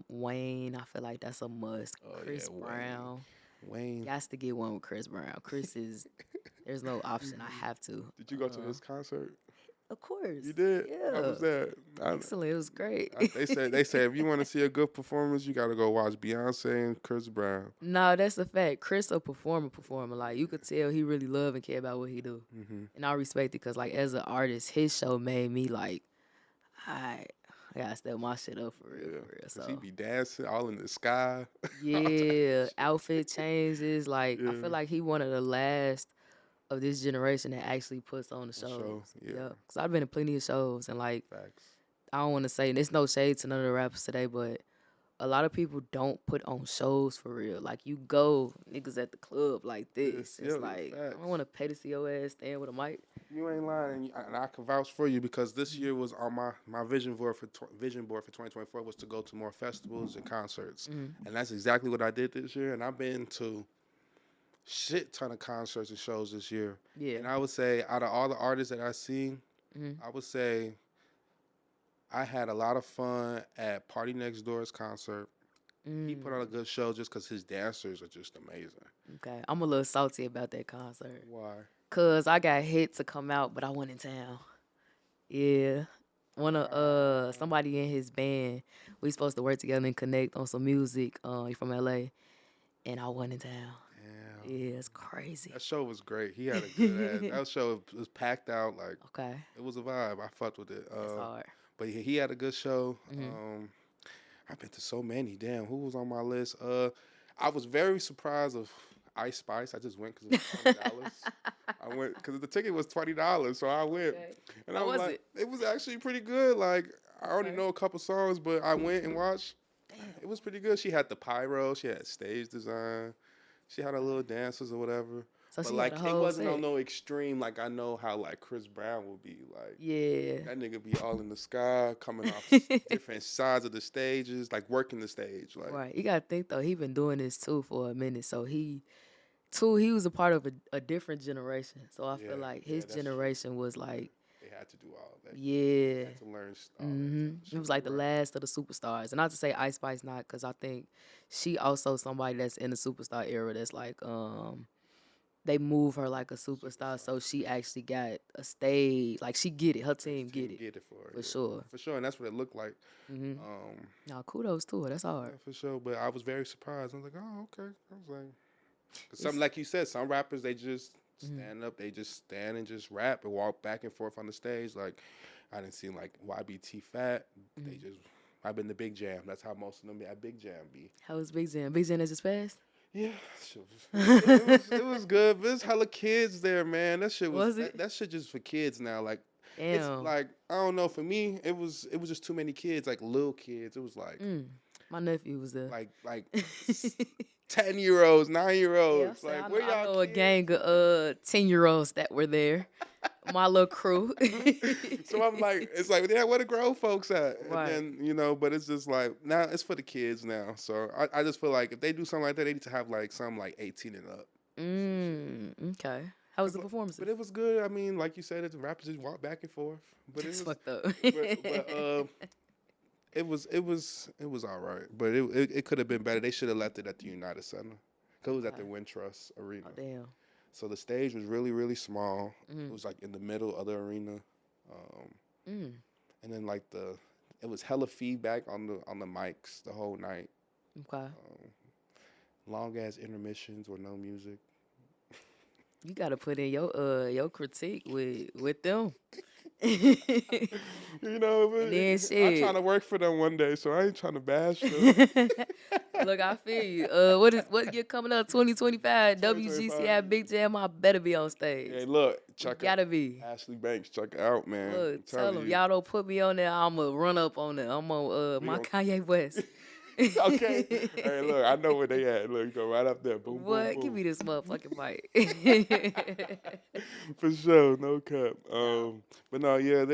[SPEAKER 2] Wayne. I feel like that's a must. Chris Brown.
[SPEAKER 1] Wayne.
[SPEAKER 2] Got to get one with Chris Brown. Chris is, there's no option. I have to.
[SPEAKER 1] Did you go to his concert?
[SPEAKER 2] Of course.
[SPEAKER 1] You did?
[SPEAKER 2] Yeah.
[SPEAKER 1] How was that?
[SPEAKER 2] Excellent. It was great.
[SPEAKER 1] They said if you want to see a good performance, you got to go watch Beyonce and Chris Brown.
[SPEAKER 2] No, that's a fact. Chris a performer. Like, you could tell he really love and care about what he do. And I respect it because, like, as an artist, his show made me, like, I gotta step my shit up for real. So
[SPEAKER 1] he be dancing all in the sky.
[SPEAKER 2] Yeah, outfit changes. Like, I feel like he one of the last of this generation that actually puts on the shows. Yeah. Because I've been to plenty of shows and, like,
[SPEAKER 1] facts.
[SPEAKER 2] I don't want to say, there's no shade to none of the rappers today, but a lot of people don't put on shows for real. Like, you go, niggas at the club like this. It's like, facts. I don't want to pay to see your ass stand with a mic.
[SPEAKER 1] You ain't lying, and I can vouch for you because this year was on my vision board for 2024 was to go to more festivals and concerts. And that's exactly what I did this year. And I've been to shit ton of concerts and shows this year. Yeah. And I would say out of all the artists that I've seen, I would say I had a lot of fun at Party Next Door's concert. He put on a good show just because his dancers are just amazing. Okay.
[SPEAKER 2] I'm a little salty about that concert.
[SPEAKER 1] Why?
[SPEAKER 2] Because I got hit to come out, but I went in town. Yeah. Somebody in his band, we supposed to work together and connect on some music. He from L.A. And I went in town. Yeah, it's crazy.
[SPEAKER 1] That show was great. He had a good ass. That show was packed out. Like, it was a vibe. I fucked with it.
[SPEAKER 2] It's hard.
[SPEAKER 1] But he had a good show. I've been to so many. Damn, who was on my list? I was very surprised of Ice Spice. I just went because it was $20. I went because the ticket was $20, so I went. Okay. And I was like, it was actually pretty good. Like, I already know a couple songs, but I went and watched. Damn. It was pretty good. She had the pyro. She had stage design. She had her little dances or whatever.
[SPEAKER 2] So
[SPEAKER 1] But
[SPEAKER 2] she had
[SPEAKER 1] like
[SPEAKER 2] a
[SPEAKER 1] it
[SPEAKER 2] whole
[SPEAKER 1] wasn't
[SPEAKER 2] set.
[SPEAKER 1] on no extreme. Like I know how like Chris Brown would be. Like
[SPEAKER 2] Yeah.
[SPEAKER 1] that nigga be all in the sky, coming off different sides of the stages, like working the stage. Like
[SPEAKER 2] Right. You gotta think though, he been doing this too for a minute. So he was a part of a different generation. So I feel like his
[SPEAKER 1] that's true.
[SPEAKER 2] generation was like,
[SPEAKER 1] They had to do all that.
[SPEAKER 2] yeah.
[SPEAKER 1] They had to learn all that type of shit.
[SPEAKER 2] It was like the
[SPEAKER 1] Right.
[SPEAKER 2] last of the superstars. And not to say Ice Spice not, because I think she also somebody that's in the superstar era that's like, they move her like a superstar. So she actually got a stage. Like she get it. Her team get it.
[SPEAKER 1] Get it for her.
[SPEAKER 2] For sure.
[SPEAKER 1] For sure. And that's what it looked like.
[SPEAKER 2] Now kudos to her. That's hard.
[SPEAKER 1] Yeah, for sure. But I was very surprised. I was like, oh, okay. I was like, something like you said, some rappers, they just stand up, they just stand and just rap and walk back and forth on the stage. Like, I didn't see like YBT Fat. They just, I've been the Big Jam. That's how most of them at Big Jam be.
[SPEAKER 2] How was Big Jam? Big Jam is just fast?
[SPEAKER 1] Yeah, it was good. There's hella kids there, man. That shit was that shit just for kids now. Like,
[SPEAKER 2] damn.
[SPEAKER 1] It's like I don't know. For me, it was just too many kids, like little kids. It was like
[SPEAKER 2] my nephew was there.
[SPEAKER 1] Like 10-year-olds, 9-year-olds.
[SPEAKER 2] Yeah,
[SPEAKER 1] like where y'all?
[SPEAKER 2] I know a gang of 10-year-olds that were there. My little crew.
[SPEAKER 1] So I'm like, it's like, yeah, where the grown folks at?
[SPEAKER 2] Right.
[SPEAKER 1] And then, but it's just like now it's for the kids now. So I just feel like if they do something like that, they need to have like some like 18 and up.
[SPEAKER 2] Okay. How was the performance?
[SPEAKER 1] But it was good. I mean, like you said, the rappers just walk back and forth. But
[SPEAKER 2] It's
[SPEAKER 1] it was
[SPEAKER 2] fucked up.
[SPEAKER 1] it was all right. But it could have been better. They should have left it at the United Center. Cause it was at the Wintrust Arena.
[SPEAKER 2] Oh damn.
[SPEAKER 1] So the stage was really, really small. It was like in the middle of the arena. And then like it was hella feedback on the mics the whole night.
[SPEAKER 2] Okay.
[SPEAKER 1] Long ass intermissions or no music.
[SPEAKER 2] You gotta put in your critique with them.
[SPEAKER 1] You know, but
[SPEAKER 2] then shit.
[SPEAKER 1] I'm trying to work for them one day, so I ain't trying to bash them.
[SPEAKER 2] Look, I feel you. What year coming up? 2025. WGC at Big Jam. I better be on stage.
[SPEAKER 1] Hey, look, check
[SPEAKER 2] Gotta
[SPEAKER 1] out.
[SPEAKER 2] be.
[SPEAKER 1] ASHLEE BANKZ, check it out, man.
[SPEAKER 2] Look, tell them y'all don't put me on there. I'ma run up on there. I'm on my Kanye West.
[SPEAKER 1] Okay. Hey, look, I know where they at. Look, go right up there. Boom,
[SPEAKER 2] What?
[SPEAKER 1] boom, boom.
[SPEAKER 2] Give me this motherfucking mic.
[SPEAKER 1] For sure, no cap. But no, yeah,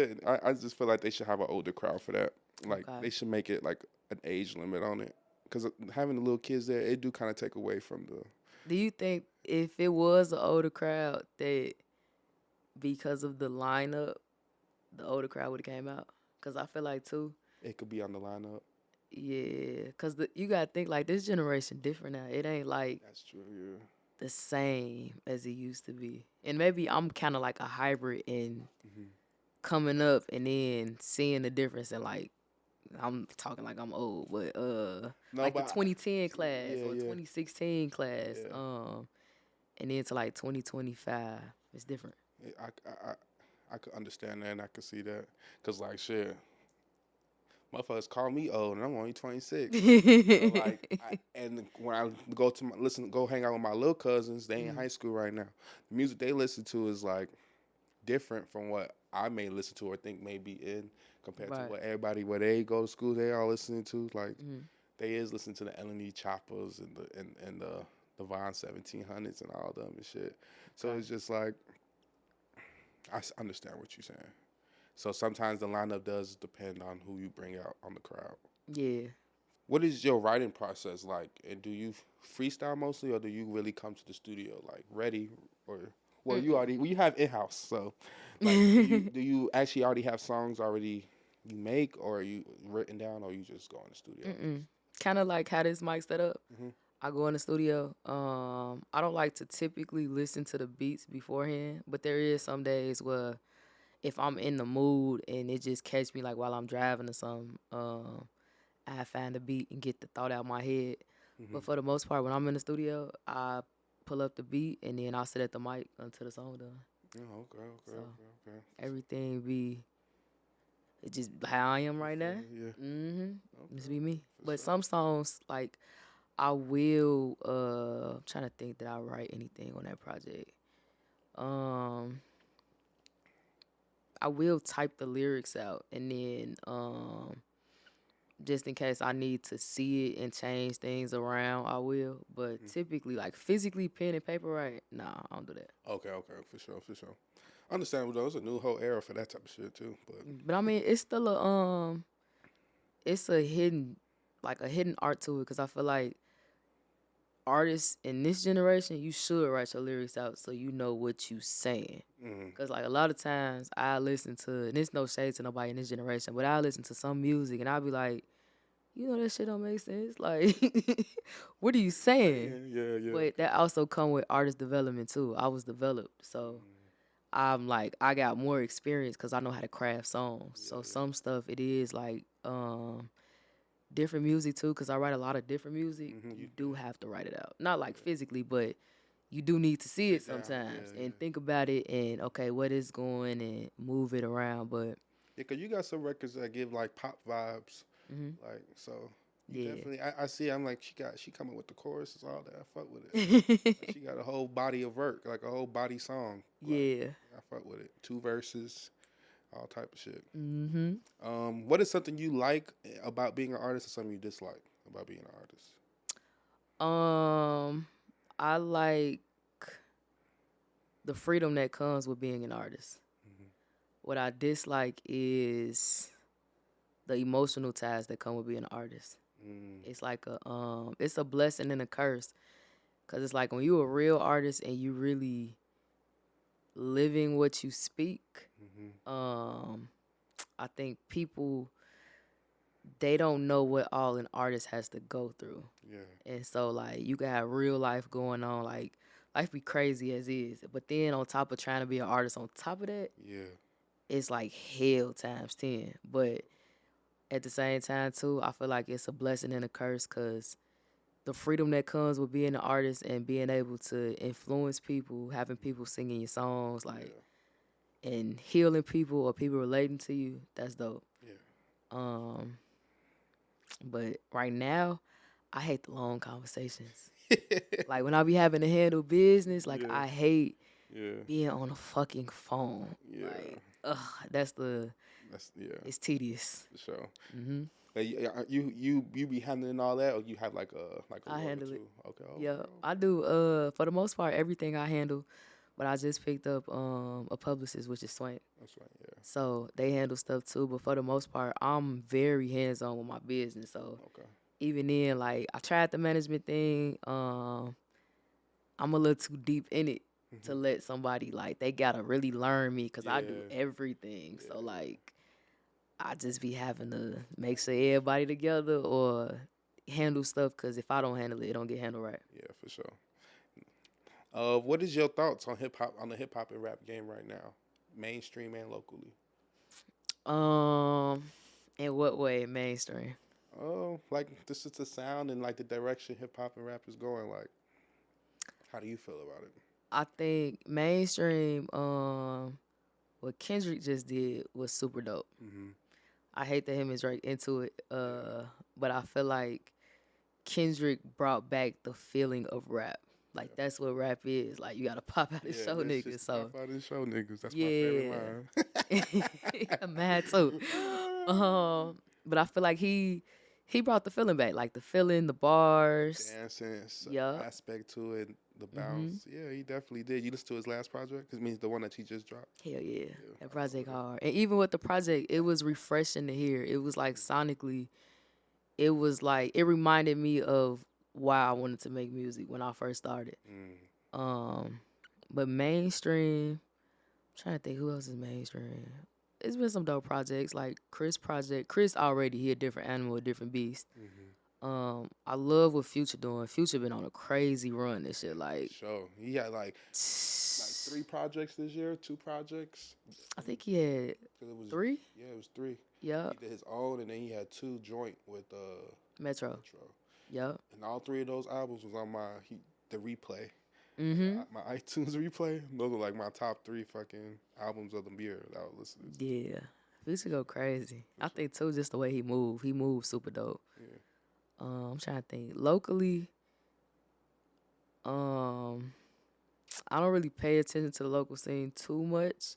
[SPEAKER 1] I just feel like they should have an older crowd for that. Like they should make it like an age limit on it, because having the little kids there, it do kind of take away from the.
[SPEAKER 2] Do you think if it was an older crowd that because of the lineup, the older crowd would have came out? Because I feel like too.
[SPEAKER 1] It could be on the lineup.
[SPEAKER 2] Yeah, because you got to think like this generation different now. It ain't like.
[SPEAKER 1] That's true, yeah.
[SPEAKER 2] The same as it used to be. And maybe I'm kind of like a hybrid in coming up and then seeing the difference in like, I'm talking like I'm old, but like the 2010 class or 2016 class, and then to like 2025, it's different.
[SPEAKER 1] I could understand that and I could see that, cause like shit, motherfuckers call me old and I'm only 26. So like, and when I go hang out with my little cousins, they in high school right now. The music they listen to is like different from what I may listen to or think may be in compared to what everybody where they go to school they all listening to. Like they is listening to the L&E Choppers and the Vaughn 1700s and all them and shit. So it's just like I understand what you're saying. So sometimes the lineup does depend on who you bring out on the crowd.
[SPEAKER 2] Yeah.
[SPEAKER 1] What is your writing process like? And do you freestyle mostly, or do you really come to the studio like ready? Or you have in-house, so like, do you actually already have songs already you make, or are you written down, or you just go in the studio?
[SPEAKER 2] Kind of like how this mic set up. I go in the studio. I don't like to typically listen to the beats beforehand, but there is some days where if I'm in the mood and it just catch me like while I'm driving or something, I find a beat and get the thought out of my head. But for the most part, when I'm in the studio, I pull up the beat and then I'll sit at the mic until the song done.
[SPEAKER 1] Oh, okay.
[SPEAKER 2] Everything be it's just how I am right now.
[SPEAKER 1] Yeah.
[SPEAKER 2] Just be me. But some songs like I will I'm trying to think that I write anything on that project. I will type the lyrics out and then just in case I need to see it and change things around, I will. But typically, like physically pen and paper, right? Nah, I don't do that.
[SPEAKER 1] Okay, for sure. Understandable though. It's a new whole era for that type of shit too.
[SPEAKER 2] But I mean, it's still it's a hidden art to it, because I feel like artists in this generation, you should write your lyrics out so you know what you saying. Because like a lot of times I listen to, and there's no shade to nobody in this generation, but I listen to some music and I'll be like, you know, that shit don't make sense. Like, what are you saying?
[SPEAKER 1] Yeah.
[SPEAKER 2] But that also come with artist development too. I was developed, so I'm like, I got more experience because I know how to craft songs. So some stuff it is like different music too, because I write a lot of different music. You do have to write it out, not like physically, but you do need to see it sometimes and think about it and okay, what is going and move it around. But
[SPEAKER 1] because you got some records that give like pop vibes, like so. Definitely, I see. I'm like, she coming with the choruses, all that. I fuck with it. Like, she got a whole body of work, like a whole body song. Like, I fuck with it. 2 verses, all type of shit. What is something you like about being an artist, and something you dislike about being an artist?
[SPEAKER 2] I like the freedom that comes with being an artist. What I dislike is the emotional ties that come with being an artist. It's like it's a blessing and a curse, because it's like when you're a real artist and you really living what you speak. I think people, they don't know what all an artist has to go through. And so like you can have real life going on, like life be crazy as is, but then on top of trying to be an artist, on top of that, it's like hell times 10. But at the same time too, I feel like it's a blessing and a curse, because the freedom that comes with being an artist and being able to influence people, having people singing your songs, like and healing people or people relating to you, that's dope. But right now, I hate the long conversations. Like when I be having to handle business, like I hate being on a fucking phone. Like, it's tedious.
[SPEAKER 1] For sure. You be handling all that, or you have like a
[SPEAKER 2] I handle it.
[SPEAKER 1] Okay.
[SPEAKER 2] Yeah, I do. For the most part, everything I handle. But I just picked up a publicist, which is Swank.
[SPEAKER 1] That's right. Yeah.
[SPEAKER 2] So they handle stuff too. But for the most part, I'm very hands on with my business. So even then, like I tried the management thing. I'm a little too deep in it to let somebody, like, they gotta really learn me, because I do everything. So like I just be having to make sure everybody together or handle stuff, because if I don't handle it, it don't get handled right.
[SPEAKER 1] Yeah, for sure. What is your thoughts on the hip hop and rap game right now, mainstream and locally?
[SPEAKER 2] In what way, mainstream?
[SPEAKER 1] Like this is the sound and like the direction hip hop and rap is going. Like, how do you feel about it?
[SPEAKER 2] I think mainstream, what Kendrick just did was super dope. I hate that him and Drake into it, but I feel like Kendrick brought back the feeling of rap. Like that's what rap is. Like you gotta pop out and show niggas. So
[SPEAKER 1] pop out and show niggas. That's my favorite line.
[SPEAKER 2] Mad too. But I feel like he brought the feeling back, like the feeling, the bars,
[SPEAKER 1] dancing, aspect to it, the bounce. Yeah, he definitely did. You listen to his last project? Because it means the one that he just dropped.
[SPEAKER 2] Hell yeah, that project hard. And even with the project, it was refreshing to hear. It was like sonically, it was like it reminded me of why I wanted to make music when I first started. But mainstream, I'm trying to think who else is mainstream. It's been some dope projects like Chris project. Chris already, he a different animal, a different beast. I love what Future doing. Future been on a crazy run this shit. Like,
[SPEAKER 1] he had like 3 projects this year, 2 projects.
[SPEAKER 2] I think he had 3.
[SPEAKER 1] Yeah, it was 3.
[SPEAKER 2] Yeah.
[SPEAKER 1] He did his own, and then he had 2 joint with
[SPEAKER 2] Metro. Yep.
[SPEAKER 1] And all 3 of those albums was on the replay. My iTunes replay. Those are like my top 3 fucking albums of the year that I was listening to.
[SPEAKER 2] Yeah. Future go crazy. I think too, just the way he moved. He moved super dope. Yeah. I'm trying to think. Locally, I don't really pay attention to the local scene too much.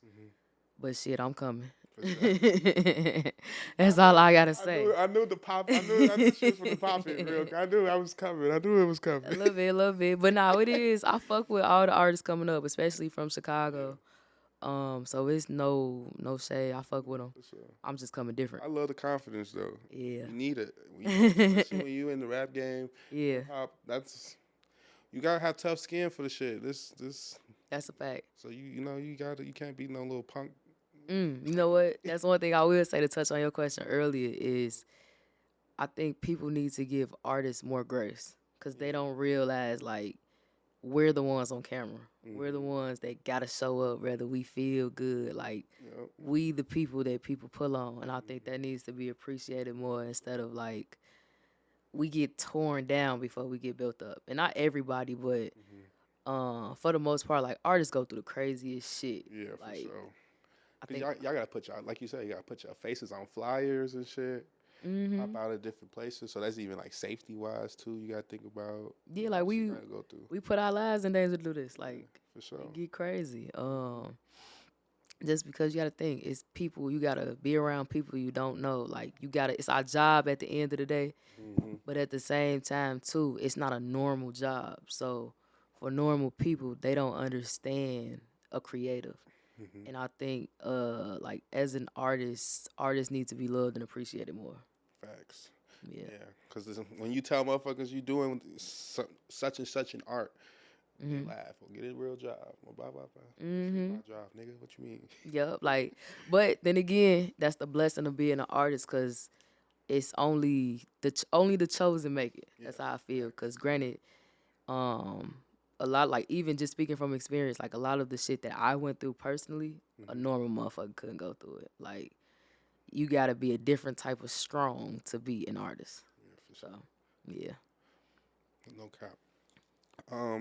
[SPEAKER 2] But shit, I'm coming.
[SPEAKER 1] For sure.
[SPEAKER 2] That's all I gotta say.
[SPEAKER 1] I knew the pop. I knew shit from the pop it real. I knew I was coming. I knew it was coming.
[SPEAKER 2] A little bit. But no, it is. I fuck with all the artists coming up, especially from Chicago. So it's no shade. I fuck with them.
[SPEAKER 1] For sure.
[SPEAKER 2] I'm just coming different.
[SPEAKER 1] I love the confidence though.
[SPEAKER 2] Yeah.
[SPEAKER 1] You need it. Especially when you in the rap game.
[SPEAKER 2] Yeah.
[SPEAKER 1] Hip-hop, you gotta have tough skin for the shit. This.
[SPEAKER 2] That's a fact.
[SPEAKER 1] So you can't be no little punk.
[SPEAKER 2] You know what? That's one thing I will say to touch on your question earlier is I think people need to give artists more grace because they don't realize, like, we're the ones on camera. Mm-hmm. We're the ones that got to show up whether we feel good. Like, we the people that people pull on. And I think that needs to be appreciated more instead of, like, we get torn down before we get built up. And not everybody, but for the most part, like, artists go through the craziest shit.
[SPEAKER 1] Yeah,
[SPEAKER 2] like,
[SPEAKER 1] for sure. Y'all gotta put like you said, you gotta put your faces on flyers and shit. Pop out of different places, so that's even like safety wise too. You gotta think about.
[SPEAKER 2] Yeah, like we put our lives in danger to do this. Like,
[SPEAKER 1] for sure,
[SPEAKER 2] it get crazy. Just because you gotta think, it's people. You gotta be around people you don't know. Like, it's our job at the end of the day. But at the same time too, it's not a normal job. So for normal people, they don't understand a creative. And I think, like, as an artist, artists need to be loved and appreciated more.
[SPEAKER 1] Facts.
[SPEAKER 2] Yeah.
[SPEAKER 1] Because when you tell motherfuckers you doing such and such an art, they laugh or get a real job. Or blah, blah, blah. My job, nigga. What you mean?
[SPEAKER 2] Yep. Like, but then again, that's the blessing of being an artist because it's only the chosen make it. That's how I feel. Because granted, a lot, like, even just speaking from experience, like, a lot of the shit that I went through personally, a normal motherfucker couldn't go through it. Like, you got to be a different type of strong to be an artist. Yeah, for sure. So, yeah.
[SPEAKER 1] No cap.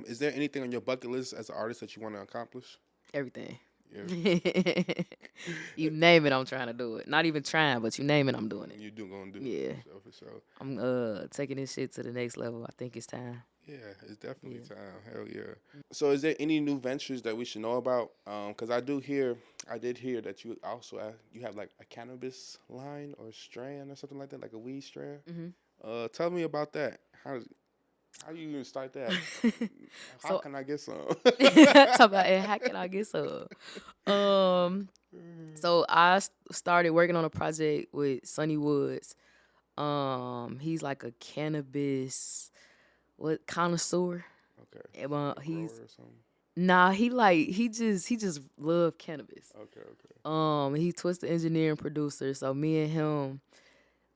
[SPEAKER 1] Is there anything on your bucket list as an artist that you want to accomplish?
[SPEAKER 2] Everything. Yeah. You name it, I'm trying to do it. Not even trying, but you name it, I'm doing it.
[SPEAKER 1] You gonna do it.
[SPEAKER 2] Yeah.
[SPEAKER 1] For sure.
[SPEAKER 2] I'm taking this shit to the next level. I think it's time.
[SPEAKER 1] Yeah, it's definitely time. Hell yeah. So is there any new ventures that we should know about? Because I did hear that you also have like a cannabis line or strand or something like that, like a weed strand. Tell me about that. How do you even start that? How can I get some?
[SPEAKER 2] Talk about it. How can I get some? So I started working on a project with Sonny Woods. He's like a cannabis connoisseur.
[SPEAKER 1] Okay.
[SPEAKER 2] He just love cannabis.
[SPEAKER 1] Okay.
[SPEAKER 2] He Twisted engineer and producer. So me and him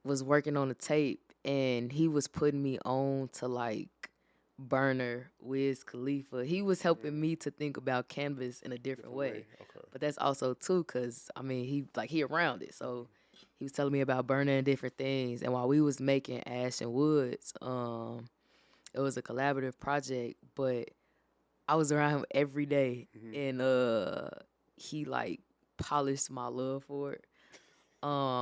[SPEAKER 2] was working on a tape, and he was putting me on to like Burner, Wiz Khalifa. He was helping me to think about cannabis in a different way.
[SPEAKER 1] Okay.
[SPEAKER 2] But that's also too, cause I mean he around it, so he was telling me about Burner and different things. And while we was making Ash and Woods, it was a collaborative project, but I was around him every day, and he like polished my love for it,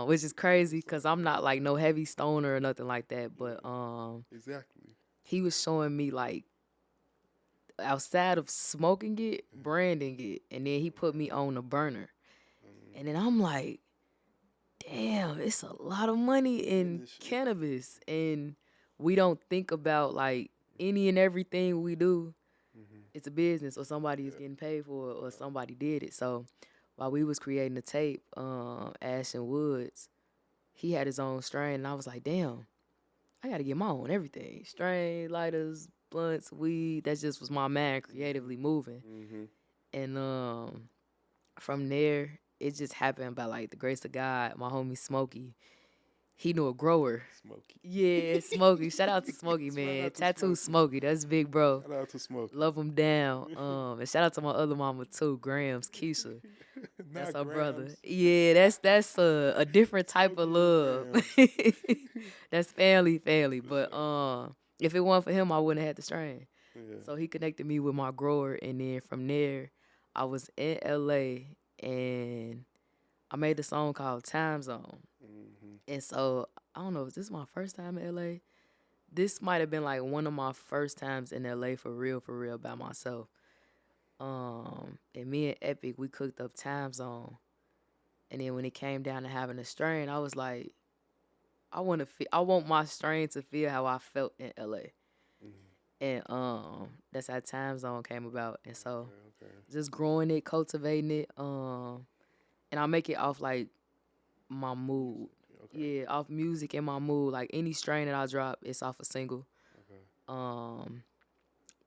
[SPEAKER 2] which is crazy because I'm not like no heavy stoner or nothing like that. But
[SPEAKER 1] exactly,
[SPEAKER 2] he was showing me like outside of smoking it, branding it, and then he put me on a Burner, and then I'm like, damn, it's a lot of money in cannabis, and we don't think about like any and everything we do. It's a business, or somebody is getting paid for it, or somebody did it. So while we was creating the tape, Ash and Woods, he had his own strain, and I was like, damn, I got to get my own everything. Strain, lighters, blunts, weed. That just was my mind creatively moving. And from there, it just happened by like the grace of God. My homie Smokey, he knew a grower.
[SPEAKER 1] Smokey.
[SPEAKER 2] Yeah, Smokey. Shout out to Smokey, man. Tattoo Smokey. That's big, bro.
[SPEAKER 1] Shout out to Smokey.
[SPEAKER 2] Love him down. And shout out to my other mama too, Grams, Keisha. That's our brother. Yeah, that's a different type of love. That's family. But if it wasn't for him, I wouldn't have had the strain. Yeah. So he connected me with my grower, and then from there, I was in LA, and I made a song called Time Zone. And so, I don't know, is this my first time in LA? This might have been like one of my first times in LA for real by myself. And me and Epic, we cooked up Time Zone. And then when it came down to having a strain, I was like, I want my strain to feel how I felt in LA. And that's how Time Zone came about. And so just growing it, cultivating it, and I make it off like my mood. Yeah, off music and my mood. Like any strain that I drop, it's off a single.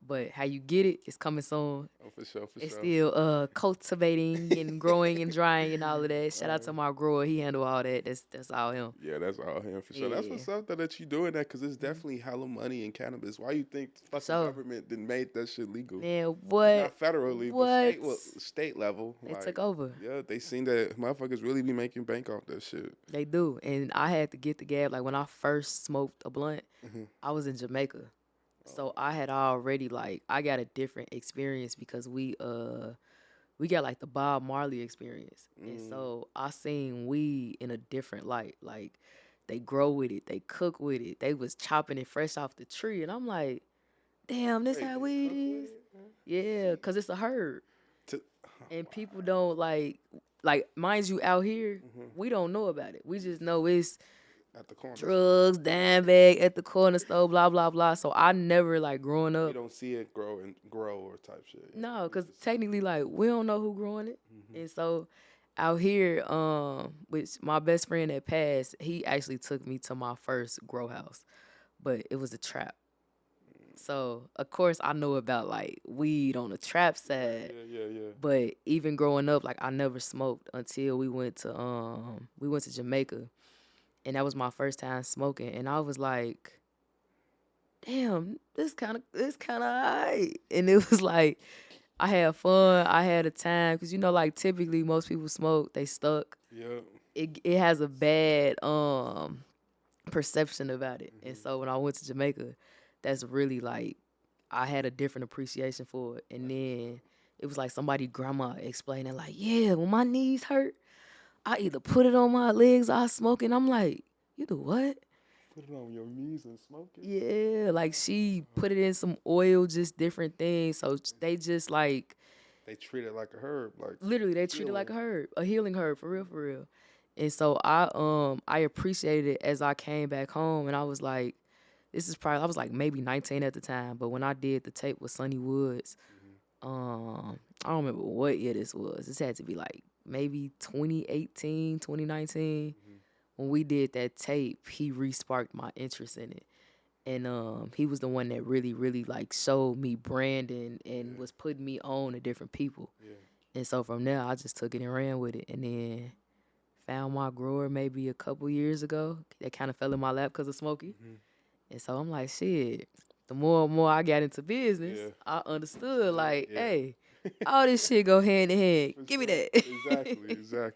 [SPEAKER 2] But how you get it is coming soon.
[SPEAKER 1] Oh, for sure.
[SPEAKER 2] It's still cultivating and growing and drying and all of that. Shout out to my grower. He handle all that. That's all him.
[SPEAKER 1] Yeah, that's all him for sure. That's what's up that you doing that, because it's definitely hella money in cannabis. Why you think the fucking government didn't make that shit legal?
[SPEAKER 2] Man, what?
[SPEAKER 1] Not federally, but state level.
[SPEAKER 2] They took over.
[SPEAKER 1] Yeah, they seen that motherfuckers really be making bank off that shit.
[SPEAKER 2] They do. And I had to get the gab. Like when I first smoked a blunt, I was in Jamaica. So I had already I got a different experience because we got like the Bob Marley experience. And so I seen weed in a different light. Like they grow with it, they cook with it. They was chopping it fresh off the tree. And I'm like, damn, this how weed is? Yeah, because it's a herb. And people don't like mind you, out here, we don't know about it. We just know it's
[SPEAKER 1] at the corner.
[SPEAKER 2] Drugs, dime bag at the corner store, blah, blah, blah. So I never, growing up.
[SPEAKER 1] You don't see it grow or type shit.
[SPEAKER 2] No, because technically, we don't know who growing it. And so out here, with my best friend that passed, he actually took me to my first grow house. But it was a trap. So, of course, I know about, weed on the trap side.
[SPEAKER 1] Yeah.
[SPEAKER 2] But even growing up, I never smoked until we went to Jamaica. And that was my first time smoking. And I was like, damn, this kind of all right. And it was I had fun. I had a time. Because, typically most people smoke, they stuck.
[SPEAKER 1] Yeah.
[SPEAKER 2] It has a bad perception about it. And so when I went to Jamaica, that's really I had a different appreciation for it. And then it was somebody grandma explaining yeah, when my knees hurt, I either put it on my legs or I smoke it. And I'm like, you do what?
[SPEAKER 1] Put it on your knees and smoke it?
[SPEAKER 2] Yeah, she put it in some oil, just different things. So they just
[SPEAKER 1] they treat it like a herb.
[SPEAKER 2] Literally, they treat it like a herb, a healing herb, for real. And so I appreciated it as I came back home. And I was like, this is probably, I was maybe 19 at the time. But when I did the tape with Sonny Woods, I don't remember what year this was. This had to be maybe 2018, 2019. When we did that tape, he re-sparked my interest in it. And he was the one that really, really showed me branding and was putting me on to different people. Yeah. And so from there, I just took it and ran with it. And then found my grower maybe a couple years ago. That kind of fell in my lap because of Smokey. And so I'm like, shit, the more and more I got into business, I understood hey, all this shit go hand in hand. Give me that.
[SPEAKER 1] Exactly.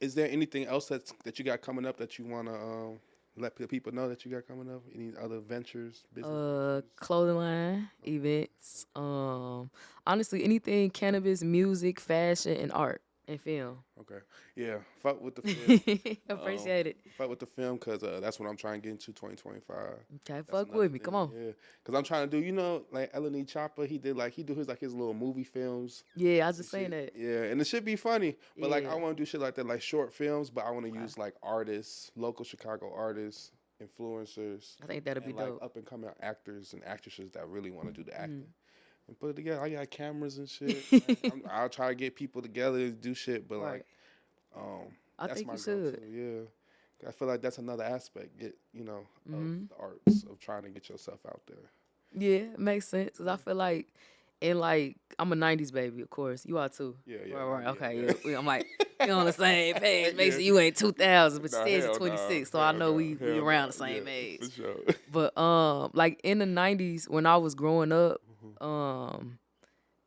[SPEAKER 1] Is there anything else that you got coming up that you want to let people know that you got coming up? Any other ventures, business?
[SPEAKER 2] Clothing line, events. Honestly, anything cannabis, music, fashion, and art and film.
[SPEAKER 1] Okay. Yeah. Fuck with the film.
[SPEAKER 2] Appreciate it.
[SPEAKER 1] Fuck with the film because that's what I'm trying to get into 2025.
[SPEAKER 2] Okay, fuck with me. Come on.
[SPEAKER 1] Yeah. Because I'm trying to do, L&E Chopper, he did his little movie films.
[SPEAKER 2] Yeah, I was just saying that.
[SPEAKER 1] Yeah, and it should be funny. But I want to do shit like that, short films, but I want to use artists, local Chicago artists, influencers.
[SPEAKER 2] I think that'll be dope.
[SPEAKER 1] Up and coming actors and actresses that really want to do the acting. And put it together. I got cameras and shit. I'll try to get people together to do shit, but
[SPEAKER 2] I
[SPEAKER 1] that's
[SPEAKER 2] think
[SPEAKER 1] my
[SPEAKER 2] you should.
[SPEAKER 1] Yeah, I feel like that's another aspect, of the arts of trying to get yourself out there.
[SPEAKER 2] Yeah, it makes sense. Cause I feel I'm a '90s baby, of course. You are too.
[SPEAKER 1] Yeah.
[SPEAKER 2] Right. Okay, yeah. I'm we on the same page. Make sure you ain't 2000, but you said you're 26, so I know we around the same age.
[SPEAKER 1] For sure.
[SPEAKER 2] But in the '90s when I was growing up.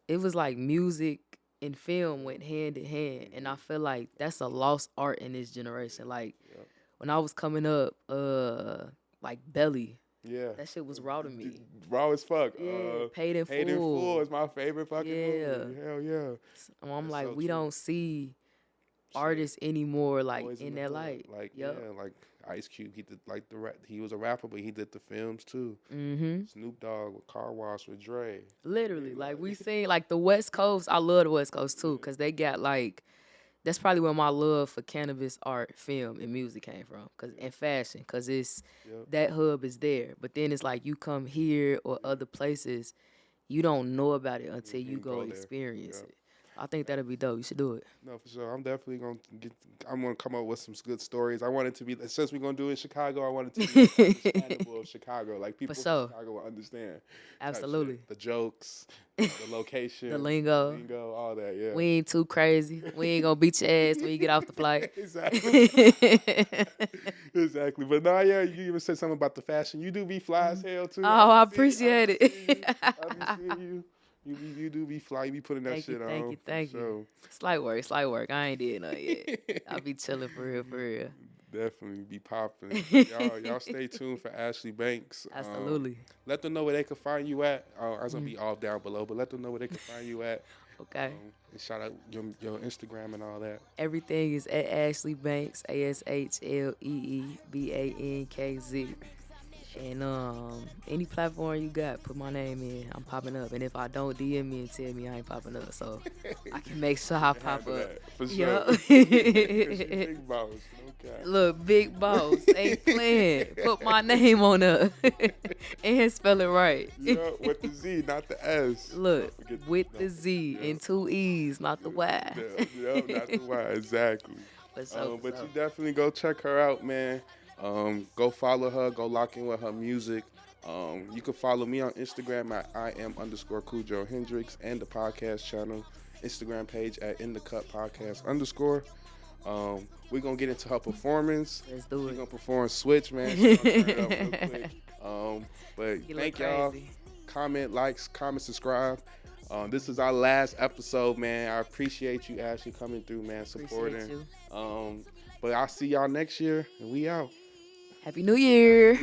[SPEAKER 2] It was music and film went hand in hand, and I feel like that's a lost art in this generation. When I was coming up, Belly, that shit was raw to me.
[SPEAKER 1] Raw as fuck.
[SPEAKER 2] Yeah, Paid in
[SPEAKER 1] Paid in Full is my favorite fucking movie. Hell yeah.
[SPEAKER 2] So I'm we don't see artists anymore in that light.
[SPEAKER 1] Ice Cube, he did the rap. He was a rapper, but he did the films too. Snoop Dogg with Car Wash with Dre.
[SPEAKER 2] Literally, we seen the West Coast. I love the West Coast too, cause they got that's probably where my love for cannabis art, film, and music came from. And fashion, cause it's that hub is there. But then it's like you come here or other places, you don't know about it until you go experience it. I think that'd be dope. You should do it.
[SPEAKER 1] No, for sure. I'm definitely I'm gonna come up with some good stories. I want it to be, since we're gonna do it in Chicago, I want it to be understandable of Chicago. Like people from Chicago will understand.
[SPEAKER 2] Absolutely.
[SPEAKER 1] The jokes, the location,
[SPEAKER 2] the lingo,
[SPEAKER 1] all that. Yeah.
[SPEAKER 2] We ain't too crazy. We ain't gonna beat your ass when you get off the flight.
[SPEAKER 1] Exactly. Exactly. But no, yeah, you even said something about the fashion. You do be fly as hell too.
[SPEAKER 2] Oh, I appreciate it.
[SPEAKER 1] I be seeing you. You do be fly. You be putting that shit on.
[SPEAKER 2] Thank you. Slight work. I ain't did nothing yet. I be chilling for real.
[SPEAKER 1] Definitely be popping. Y'all stay tuned for ASHLEE BANKZ.
[SPEAKER 2] Absolutely.
[SPEAKER 1] Let them know where they can find you at. I was going to be all down below, but let them know where they can find you at.
[SPEAKER 2] Okay.
[SPEAKER 1] And shout out your Instagram and all that.
[SPEAKER 2] Everything is at ASHLEE BANKZ, ASHLEEBANKZ. And any platform you got, put my name in. I'm popping up. And if I don't, DM me and tell me I ain't popping up, so I can make sure I pop up.
[SPEAKER 1] For sure. Big boss. Okay.
[SPEAKER 2] Look, big boss. Ain't playing. Put my name on up. And spell it right.
[SPEAKER 1] With the Z, not the S.
[SPEAKER 2] Look, with the Z and 2 E's, not the Y.
[SPEAKER 1] Not the Y, exactly. But you definitely go check her out, man. Go follow her. Go lock in with her music. You can follow me on Instagram at @IM_Cujo Hendrix and the podcast channel, Instagram page at InDaCut Podcast _. We're going to get into her performance.
[SPEAKER 2] Let's do it.
[SPEAKER 1] She's going to perform Switch, man. She's going to turn it up real quick. But thank y'all. Comment, subscribe. This is our last episode, man. I appreciate you, Ashley, coming through, man, supporting. But I'll see y'all next year, and we out.
[SPEAKER 2] Happy New Year.